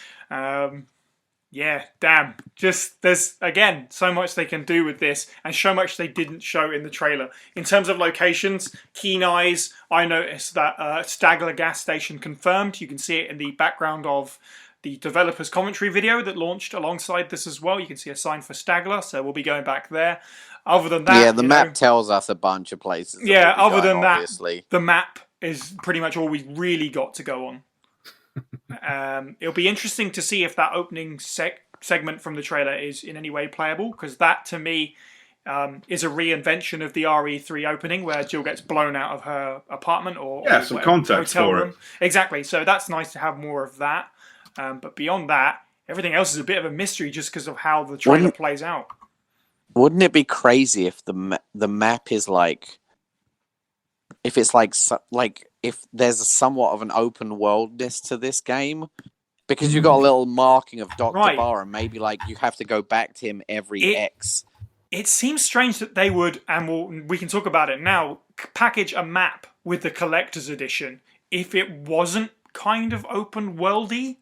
Yeah, damn. Just, there's, again, so much they can do with this, and so much they didn't show in the trailer. In terms of locations, keen eyes, I noticed that Stagler gas station confirmed. You can see it in the background of the developer's commentary video that launched alongside this as well. You can see a sign for Stagler, so we'll be going back there. Other than that... Yeah, the map tells us a bunch of places. Yeah, other than that, obviously. The map is pretty much all we've really got to go on. It'll be interesting to see if that opening segment from the trailer is in any way playable, because that to me is a reinvention of the RE3 opening where Jill gets blown out of her apartment or some context hotel for room. it. Exactly, so that's nice to have more of that. But beyond that, everything else is a bit of a mystery just because of how the trailer plays out. Wouldn't it be crazy if the map is like, if it's like if there's somewhat of an open worldness to this game, because you've got a little marking of Dr. Barr, and maybe like you have to go back to him every X. It seems strange that they would, and we can talk about it now, package a map with the collector's edition if it wasn't kind of open worldy.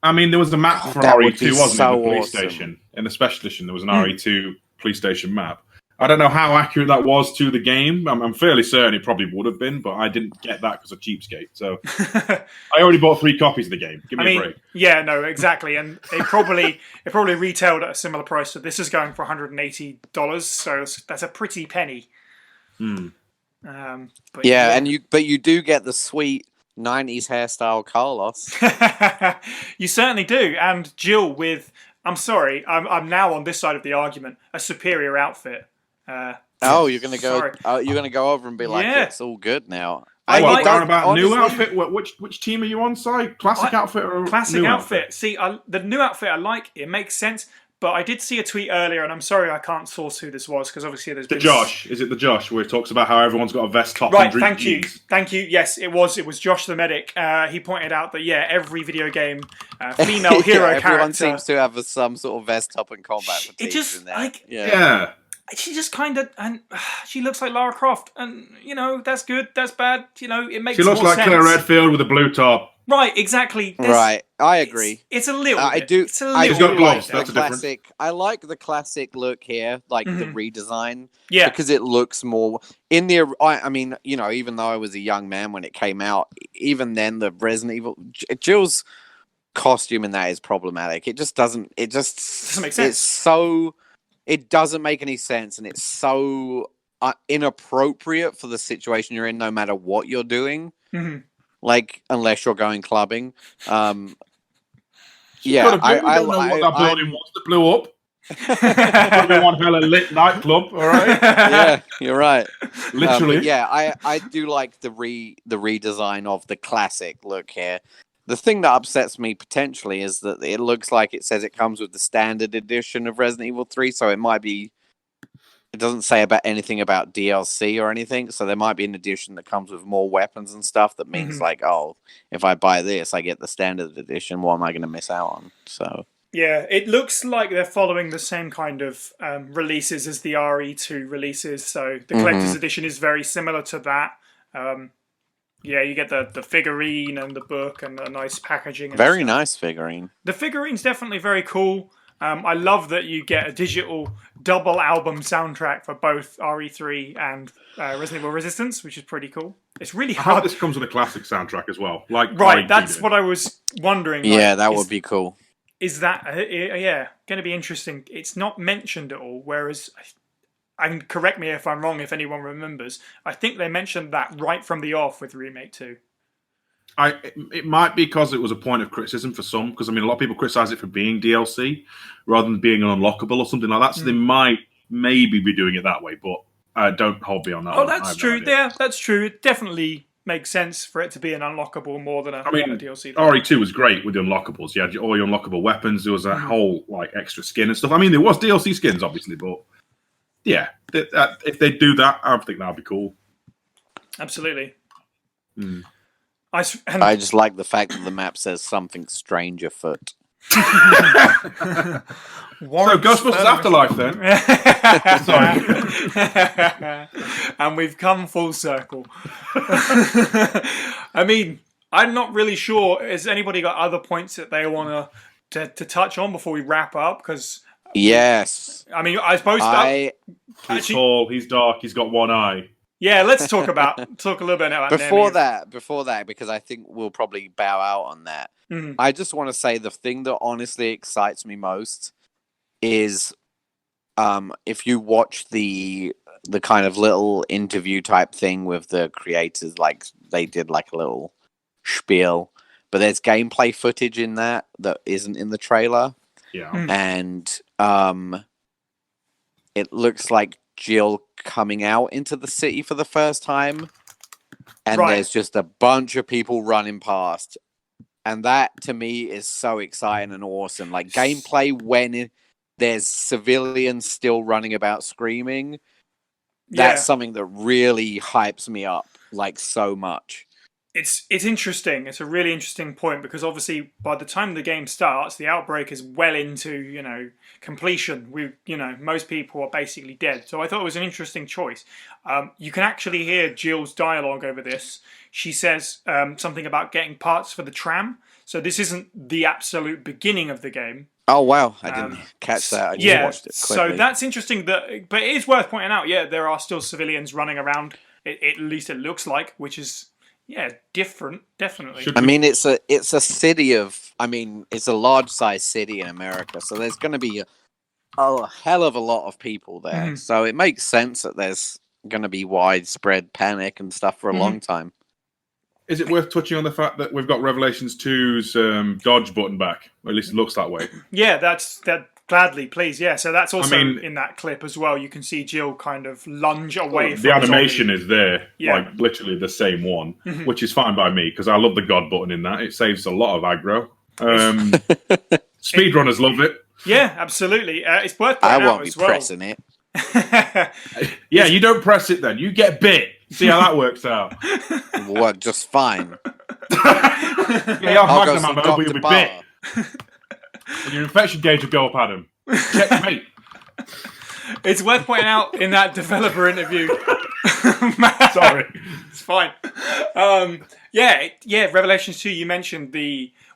I mean, there was a map for RE2, wasn't there? The police station. In the special edition, there was an RE2 police station map. I don't know how accurate that was to the game. I'm fairly certain it probably would have been, but I didn't get that because of cheapskate. So I already bought 3 copies of the game. Give me a break. Yeah, no, exactly. And it probably retailed at a similar price. So this is going for $180. So that's a pretty penny. But you do get the sweet 90s hairstyle Carlos. You certainly do. And Jill with, I'm sorry, I'm now on this side of the argument, a superior outfit. You're gonna go over and be like, it's all good now. I What, like down about new honestly- outfit? Which team are you on, Si? Classic outfit or classic new outfit. See, the new outfit I like. It makes sense. But I did see a tweet earlier, and I'm sorry I can't source who this was because obviously there's been Josh. Is it the Josh where it talks about how everyone's got a vest top Right, and thank jeans? you. Thank you. Yes, it was Josh the medic. He pointed out that every video game female hero everyone character, seems to have some sort of vest top and combat it fatigues just in there. like Yeah. she just kind of, and she looks like Lara Croft, and that's good, that's bad. It makes She looks more like sense. Claire Redfield with a blue top. Right, exactly. Right, I agree. It's a little. I bit. do. It's a I little. She's got bit gloves, like that's that. a difference. classic. I like the classic look here, like the redesign. Yeah. Because it looks more in the. I mean, even though I was a young man when it came out, even then the Resident Evil Jill's costume in that is problematic. It just doesn't. It just Doesn't make sense. It's so. It doesn't make any sense, and it's so inappropriate for the situation you're in, no matter what you're doing. Mm-hmm. Like, unless you're going clubbing. I don't know what that building was that blew up. Could be one hella lit nightclub, all right? Yeah, you're right. Literally. I do like the redesign of the classic look here. The thing that upsets me potentially is that it looks like it says it comes with the standard edition of Resident Evil 3, so it might be. It doesn't say about anything about DLC or anything, so there might be an edition that comes with more weapons and stuff that means like, oh, if I buy this, I get the standard edition. What am I going to miss out on? So Yeah, it looks like they're following the same kind of releases as the RE2 releases. So the collector's edition is very similar to that. You get the figurine and the book and a nice packaging. And very stuff. nice figurine. The figurine's definitely very cool. I love that you get a digital double album soundtrack for both RE3 and Resident Evil Resistance, which is pretty cool. It's really I hope hard. this comes with a classic soundtrack as well. Like Right, that's what I was wondering. Yeah, that would be cool. Is that going to be interesting? It's not mentioned at all. Whereas, and correct me if I'm wrong, if anyone remembers, I think they mentioned that right from the off with Remake 2. It might be because it was a point of criticism for some, because a lot of people criticize it for being DLC rather than being an unlockable or something like that. So they might maybe be doing it that way, but don't hold me on that. Oh, that's true. Yeah, that's true. It definitely makes sense for it to be an unlockable more than a DLC. RE2 was great with the unlockables. You had all your unlockable weapons. There was a whole extra skin and stuff. I mean, there was DLC skins, obviously, but yeah, if they do that, I think that'd be cool. Absolutely. I just like the fact that the map says something strange afoot. So Ghostbusters Afterlife then. Sorry. And we've come full circle. I mean, I'm not really sure. Has anybody got other points that they want to touch on before we wrap up? Because yes, I mean, I suppose he's tall, he's dark, he's got one eye. Yeah, let's talk a little bit about before that, because I think we'll probably bow out on that. I just want to say the thing that honestly excites me most is if you watch the kind of little interview type thing with the creators, like they did like a little spiel, but there's gameplay footage in that isn't in the trailer. Yeah. And it looks like Jill coming out into the city for the first time, and there's just a bunch of people running past, and that to me is so exciting and awesome. Like gameplay when there's civilians still running about screaming, that's something that really hypes me up like so much. It's interesting. It's a really interesting point because obviously by the time the game starts, the outbreak is well into completion. Most people are basically dead. So I thought it was an interesting choice. You can actually hear Jill's dialogue over this. She says something about getting parts for the tram. So this isn't the absolute beginning of the game. Oh wow! I didn't catch that. I just watched it quickly. So that's interesting. But it is worth pointing out. Yeah, there are still civilians running around. At least it looks like, which is. Yeah, different, definitely. I mean, it's a city of. I mean, it's a large size city in America, so there's going to be a hell of a lot of people there. So it makes sense that there's going to be widespread panic and stuff for a long time. Is it worth touching on the fact that we've got Revelations 2's dodge button back? Or at least it looks that way. Yeah, that Gladly, please. Yeah, so that's also I mean- in that clip as well. You can see Jill kind of lunge away from The animation zombie. is there, Yeah. like literally the same one, which is fine by me because I love the God button in that. It saves a lot of aggro. Speedrunners love it. Yeah, absolutely. It's worth I pointing out won't be as well. pressing it. Yeah, you don't press it then. You get bit. See how that works out. It will work just fine. Yeah, you have I'll go Magnum see ammo, but you'll Dr. be Barr. bit. And your infection gauge will go up, Adam. Checkmate. It's worth pointing out in that developer interview. Sorry. It's fine. Revelations 2, you mentioned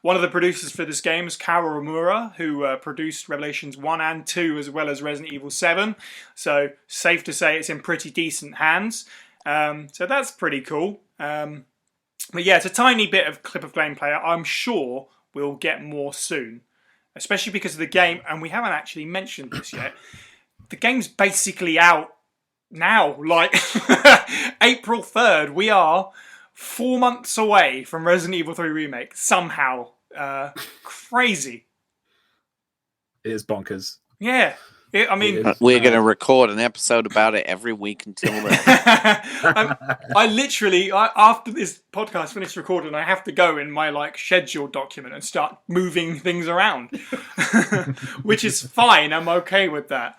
one of the producers for this game is Karo Omura, who produced Revelations 1 and 2 as well as Resident Evil 7. So safe to say it's in pretty decent hands. So that's pretty cool. But yeah, it's a tiny bit of clip of gameplay. I'm sure we'll get more soon, especially because of the game, and we haven't actually mentioned this yet. The game's basically out now, like April 3rd. We are 4 months away from Resident Evil 3 Remake, somehow. Crazy. It is bonkers. Yeah. I mean... We're going to record an episode about it every week until then. I literally, after this podcast finished recording, I have to go in my schedule document and start moving things around, which is fine. I'm okay with that.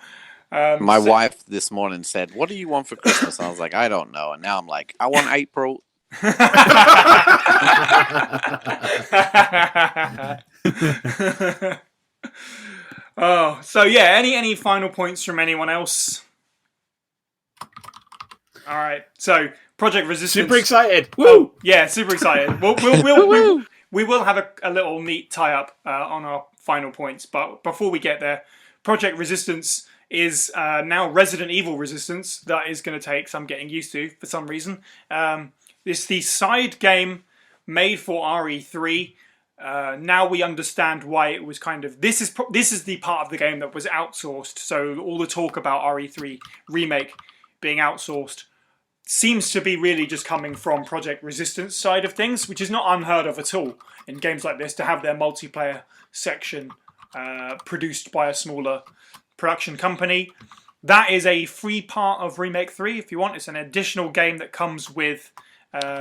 My wife this morning said, "What do you want for Christmas?" I was like, "I don't know." And now I'm like, "I want April." Oh, so yeah. Any final points from anyone else? All right. So Project Resistance. Super excited! Woo! Yeah, super excited. We will have a little neat tie up on our final points, but before we get there, Project Resistance is now Resident Evil Resistance. That is going to take some getting used to for some reason. It's the side game made for RE3. Now we understand why it was kind of... This is the part of the game that was outsourced. So all the talk about RE3 Remake being outsourced seems to be really just coming from Project Resistance side of things, which is not unheard of at all in games like this to have their multiplayer section produced by a smaller production company. That is a free part of Remake 3 if you want. It's an additional game that comes with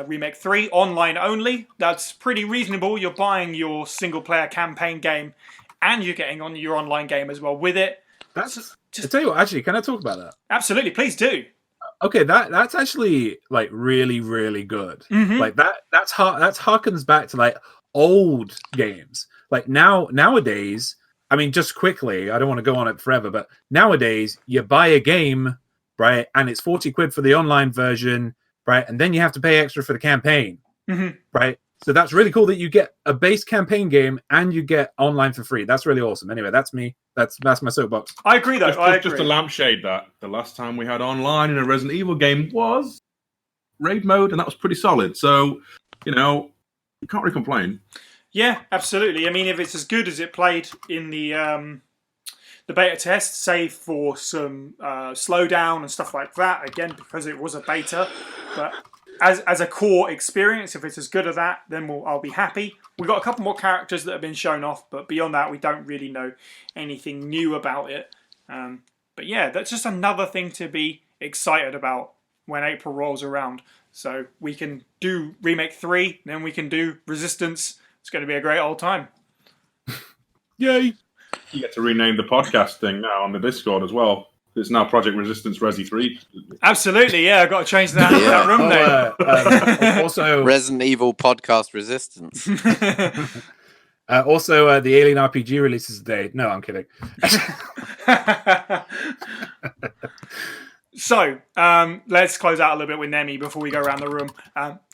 Remake 3, online only. That's pretty reasonable. You're buying your single player campaign game and you're getting on your online game as well with it. That's I tell you what, actually, can I talk about that? Absolutely, please do. Okay, that's actually really, really good. Mhm. Like that harkens back to old games. Like nowadays, I mean, just quickly, I don't want to go on it forever, but nowadays you buy a game, right, and it's 40 quid for the online version, right, and then you have to pay extra for the campaign, right? So that's really cool that you get a base campaign game and you get online for free. That's really awesome. Anyway, that's me. That's my soapbox. I agree, though. Just a lampshade that the last time we had online in a Resident Evil game was raid mode, and that was pretty solid. So, you can't really complain. Yeah, absolutely. I mean, if it's as good as it played in the beta test, save for some slowdown and stuff like that, again, because it was a beta, but as a core experience, if it's as good as that, then I'll be happy. We've got a couple more characters that have been shown off, but beyond that, we don't really know anything new about it. But yeah, that's just another thing to be excited about when April rolls around. So we can do Remake 3, then we can do Resistance. It's going to be a great old time. Yay! You get to rename the podcast thing now on the Discord as well. It's now Project Resistance Resi 3. Absolutely, yeah. I've got to change that room name. Also, Resident Evil Podcast Resistance. also, the Alien RPG releases today. No, I'm kidding. So, let's close out a little bit with Nemi before we go around the room.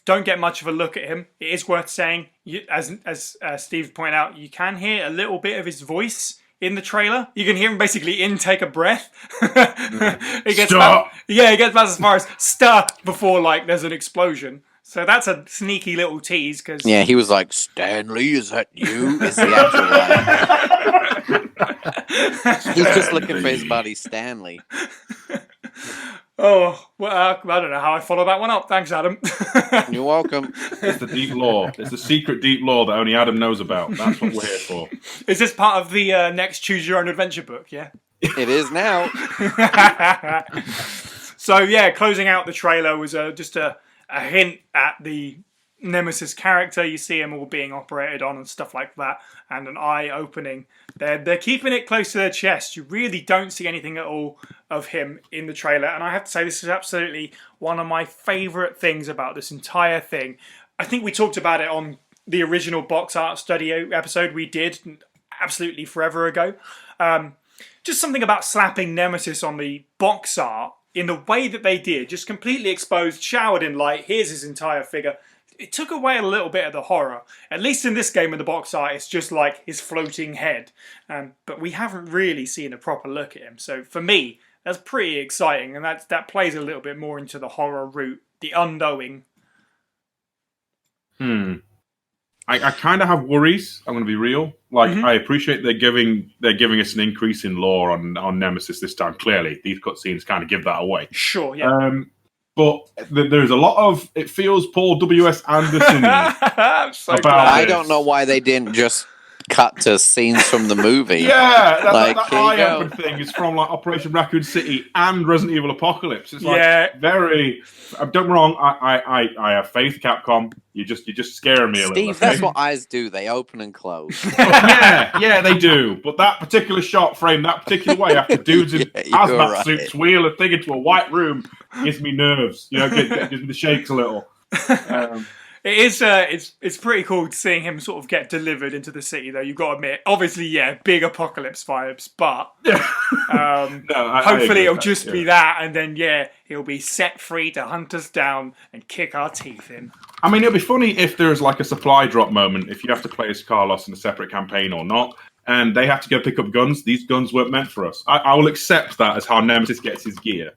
Don't get much of a look at him. It is worth saying, as Steve pointed out, you can hear a little bit of his voice in the trailer. You can hear him basically take a breath. He gets about as far as stop before there's an explosion. So that's a sneaky little tease. Cause... Yeah, he was like, "Stanley, is that you?" Is the actual line. He's just looking for his buddy Stanley. Oh, well, I don't know how I follow that one up. Thanks, Adam. You're welcome. It's the deep lore. It's the secret deep lore that only Adam knows about. That's what we're here for. Is this part of the next Choose Your Own Adventure book, yeah? It is now. So, yeah, closing out the trailer was just a hint at the Nemesis character. You see him all being operated on and stuff like that, and an eye opening. They're keeping it close to their chest. You really don't see anything at all of him in the trailer, and I have to say this is absolutely one of my favourite things about this entire thing. I think we talked about it on the original box art study episode we did absolutely forever ago. Just something about slapping Nemesis on the box art in the way that they did, just completely exposed, showered in light. Here's his entire figure. It took away a little bit of the horror. At least in this game in the box art, it's just like his floating head. But we haven't really seen a proper look at him. So for me, that's pretty exciting. And that plays a little bit more into the horror route, the unknowing. I kind of have worries. I'm going to be real. Like, I appreciate they're giving us an increase in lore on Nemesis this time. Clearly, these cutscenes kind of give that away. Sure, yeah. But there's a lot of, it feels Paul W.S. Anderson. I don't know why they didn't just cut to scenes from the movie. Yeah, that here eye you go. open thing is from like Operation Raccoon City and Resident Evil Apocalypse. It's like very. Don't get me wrong. I have faith, Capcom. You just scaring me a little. Steve, Okay? that's what eyes do. They open and close. yeah, they do. But that particular shot framed that particular way after dudes in hazmat suits wheel a thing into a white room gives me nerves. You know, gives me the shakes a little. It is. It's pretty cool seeing him sort of get delivered into the city, though. You've got to admit, obviously, yeah, big apocalypse vibes, but hopefully it'll just be that, and then he'll be set free to hunt us down and kick our teeth in. I mean, it'll be funny if there's like a supply drop moment, if you have to play as Carlos in a separate campaign or not, and they have to go pick up guns. These guns weren't meant for us. I will accept that as how Nemesis gets his gear.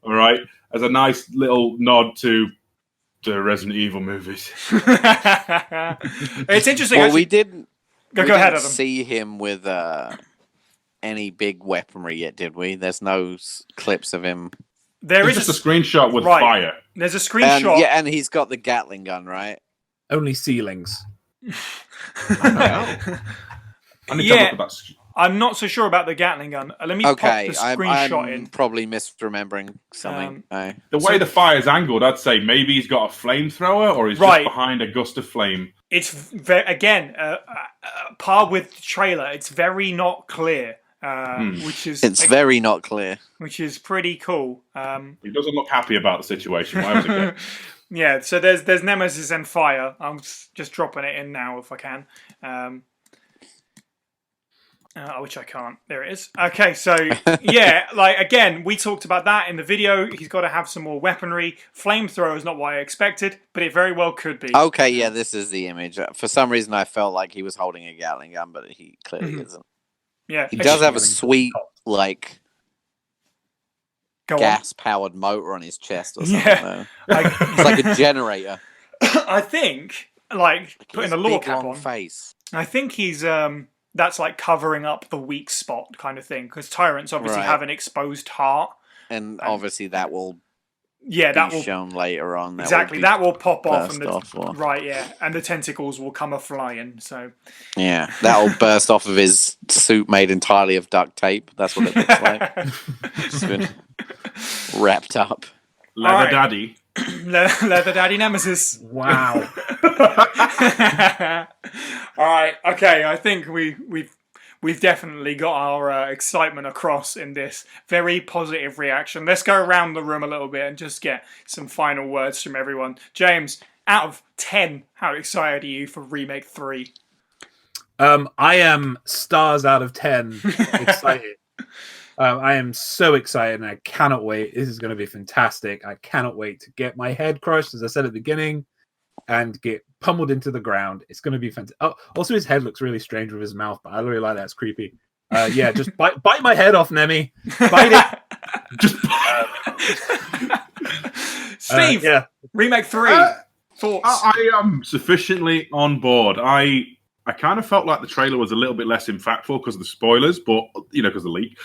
All right, as a nice little nod to the Resident Evil movies. It's interesting. Well, actually. we didn't Adam. see him with any big weaponry yet, did we? There's no clips of him. There's just a screenshot with fire. There's a screenshot. And he's got the Gatling gun, right? Only ceilings. I need to look at that. I'm not so sure about the Gatling gun. Let me pop the screenshot I'm in. probably misremembering something. The way the fire's angled, I'd say maybe he's got a flamethrower or he's just behind a gust of flame. It's again par with the trailer. It's very not clear, which is very not clear, which is pretty cool. He doesn't look happy about the situation. Why was it? Yeah, so there's Nemesis and fire. I'm just dropping it in now if I can. Which I can't. There it is. Okay, so yeah, like again, we talked about that in the video. He's got to have some more weaponry. Flamethrower is not what I expected, but it very well could be. Okay, yeah, this is the image. For some reason, I felt like he was holding a Gatling gun, but he clearly isn't. Yeah, he does have a sweet gas-powered motor on his chest or something. Yeah, it's like a generator. I think, putting a lore cap on. Face. I think he's that's like covering up the weak spot kind of thing, because tyrants obviously have an exposed heart, and obviously that will be shown later on. That will pop off, and the tentacles will come a-flying. So yeah, that will burst off of his suit made entirely of duct tape. That's what it looks like. Just been wrapped up. Leather Daddy. Leather Daddy Nemesis. Wow. All right. Okay. I think we've definitely got our excitement across in this very positive reaction. Let's go around the room a little bit and just get some final words from everyone. James, out of 10, how excited are you for Remake 3? I am stars out of 10 excited. I am so excited and I cannot wait. This is going to be fantastic. I cannot wait to get my head crushed, as I said at the beginning, and get pummeled into the ground. It's going to be fantastic. Oh, also, his head looks really strange with his mouth, but I really like that. It's creepy. Just bite my head off, Nemi. Bite it. Just Steve, Remake 3. Thoughts? I am sufficiently on board. I kind of felt like the trailer was a little bit less impactful because of the spoilers, but because of the leak.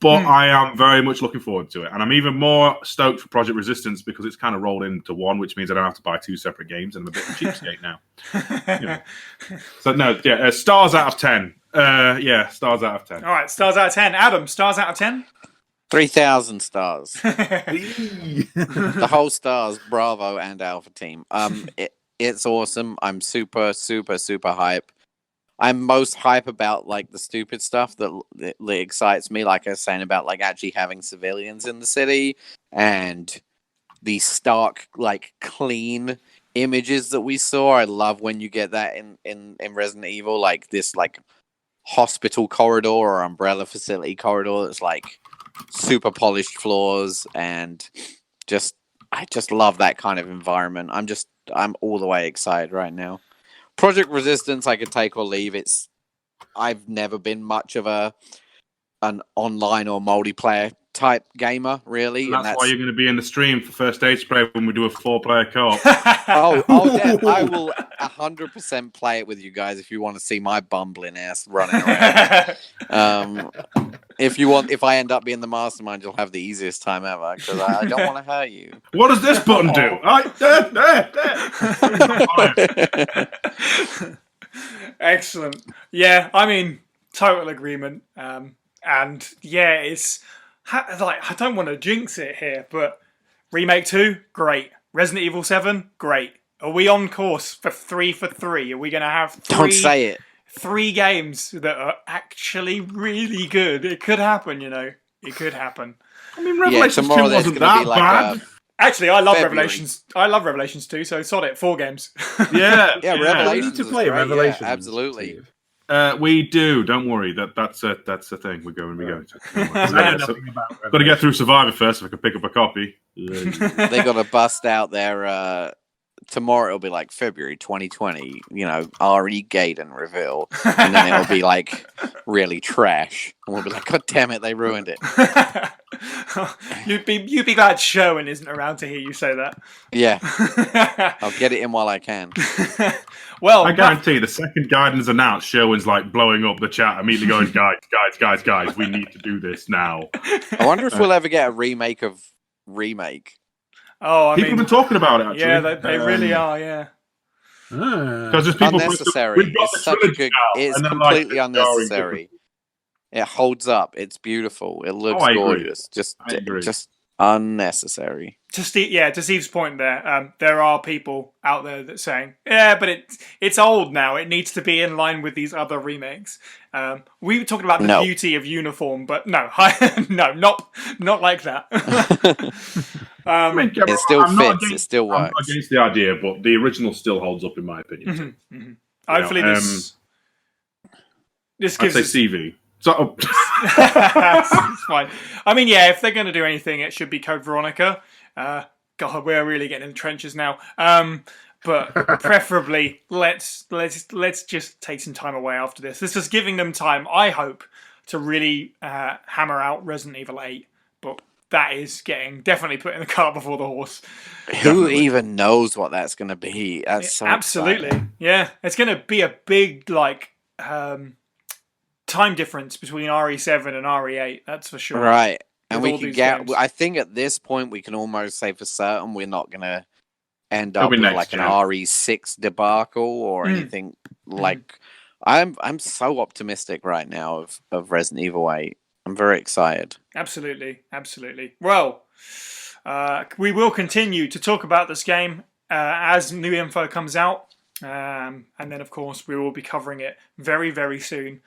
But I am very much looking forward to it. And I'm even more stoked for Project Resistance because it's kind of rolled into one, which means I don't have to buy 2 separate games, and I'm a bit of a cheapskate now. So, no, stars out of 10. Stars out of 10. All right, stars out of 10. Adam, stars out of 10? 3,000 stars. The whole stars, Bravo and Alpha Team. It's awesome. I'm super, super, super hype. I'm most hype about like the stupid stuff that excites me, like I was saying about like actually having civilians in the city and the stark, like clean images that we saw. I love when you get that in Resident Evil, like this like hospital corridor or umbrella facility corridor that's like super polished floors, and I just love that kind of environment. I'm all the way excited right now. Project Resistance, I could take or leave. I've never been much of an online or multiplayer type gamer, really. And that's why you're going to be in the stream for First Aid Spray when we do a 4-player co-op. I will 100% play it with you guys if you want to see my bumbling ass running around. If I end up being the mastermind, you'll have the easiest time ever because I don't want to hurt you. What does this button do? Excellent. Yeah, I mean, total agreement. And yeah, it's like I don't want to jinx it here, but Remake 2, great. Resident Evil 7, great. Are we on course for 3 for 3? Are we going to have 3? Don't say it. 3 games that are actually really good. It could happen, you know. It could happen. I mean, Revelations 2 wasn't that bad. Actually, I love February. Revelations. I love Revelations 2, so sod it. 4 games. Yeah. Revelations. We need to is play great, Revelations. yeah, absolutely. We do. Don't worry. That's the thing. We're going to. I know nothing about Got to get through Survivor first. If I can pick up a copy. They got to bust out their. Tomorrow it'll be like February 2020, you know, RE Gaiden reveal, and then it'll be like really trash, and we'll be like, God damn it, they ruined it. You'd be glad Sherwin isn't around to hear you say that. Yeah, I'll get it in while I can. Well, I guarantee you, the second Gaiden's announced, Sherwin's like blowing up the chat, immediately going, guys, we need to do this now. I wonder if we'll ever get a remake of Remake. Oh, People have been talking about it, actually. Yeah, they really are, yeah. Because there's people unnecessary. It's such a good. It's completely unnecessary. It holds up. It's beautiful. It looks gorgeous. Just unnecessary. To Steve's point there are people out there that saying, yeah, but it's old now. It needs to be in line with these other remakes. We were talking about the beauty of uniform, but no, not like that. It still fits. It still works. I'm against the idea, but the original still holds up in my opinion. Hopefully this gives I'd say CV. So, it's fine. I mean, yeah, if they're going to do anything, it should be Code Veronica. God, we're really getting in the trenches now. But preferably, let's just take some time away after this. This is giving them time, I hope, to really hammer out Resident Evil 8. But that is getting definitely putting the cart before the horse. Who even knows what that's going to be? That's so absolutely exciting. Yeah. It's going to be a big time difference between RE7 and RE8. That's for sure. Right. And we can get. games. I think at this point we can almost say for certain we're not going to end up with like an RE6 debacle or anything like. I'm so optimistic right now of Resident Evil 8. I'm very excited. Absolutely. Well, we will continue to talk about this game as new info comes out. And then, of course, we will be covering it very, very soon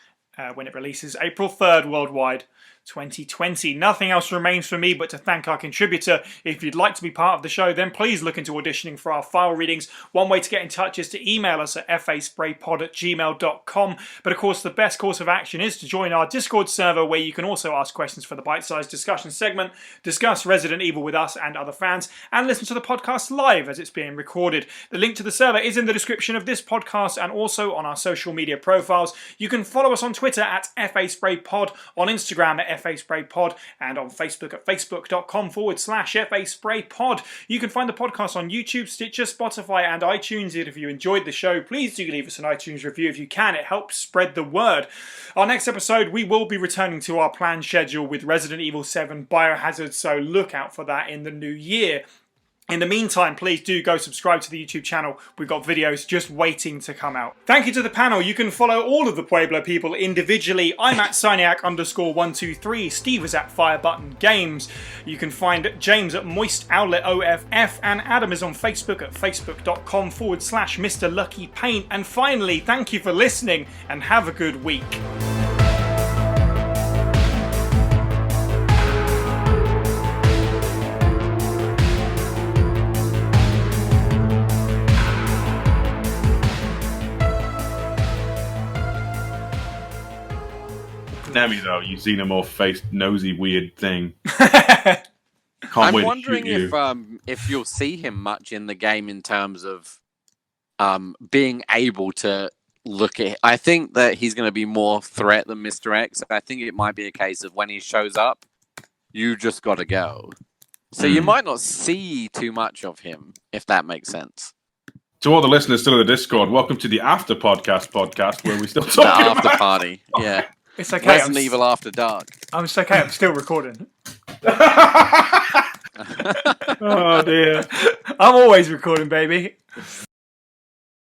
when it releases April 3rd worldwide. 2020. Nothing else remains for me but to thank our contributor. If you'd like to be part of the show, then please look into auditioning for our file readings. One way to get in touch is to email us at faspraypod@gmail.com. But of course, the best course of action is to join our Discord server, where you can also ask questions for the bite-sized discussion segment, discuss Resident Evil with us and other fans, and listen to the podcast live as it's being recorded. The link to the server is in the description of this podcast and also on our social media profiles. You can follow us on Twitter at faspraypod, on Instagram at FA Spray Pod, and on Facebook at facebook.com/FA Spray Pod. You can find the podcast on YouTube, Stitcher, Spotify, and iTunes. If you enjoyed the show, please do leave us an iTunes review if you can. It helps spread the word. Our next episode, we will be returning to our planned schedule with Resident Evil 7 Biohazard, so look out for that in the new year. In the meantime, please do go subscribe to the YouTube channel. We've got videos just waiting to come out. Thank you to the panel. You can follow all of the Pueblo people individually. I'm at Cyniac_123. Steve is at Firebutton Games. You can find James at Moist Owlet OFF, and Adam is on Facebook at facebook.com/Mr. Lucky Paint. And finally, thank you for listening and have a good week. Nemi, though, you xenomorph faced nosy weird thing. Can't I'm wait to wondering shoot if you'll see him much in the game in terms of being able to look at. I think that he's going to be more threat than Mr. X. I think it might be a case of when he shows up, you just got to go. So you might not see too much of him, if that makes sense. To all the listeners still in the Discord, welcome to the After podcast where we still The talking after about party, yeah. It's okay. Resident Evil After Dark. It's okay. I'm still recording. Oh dear. I'm always recording, baby.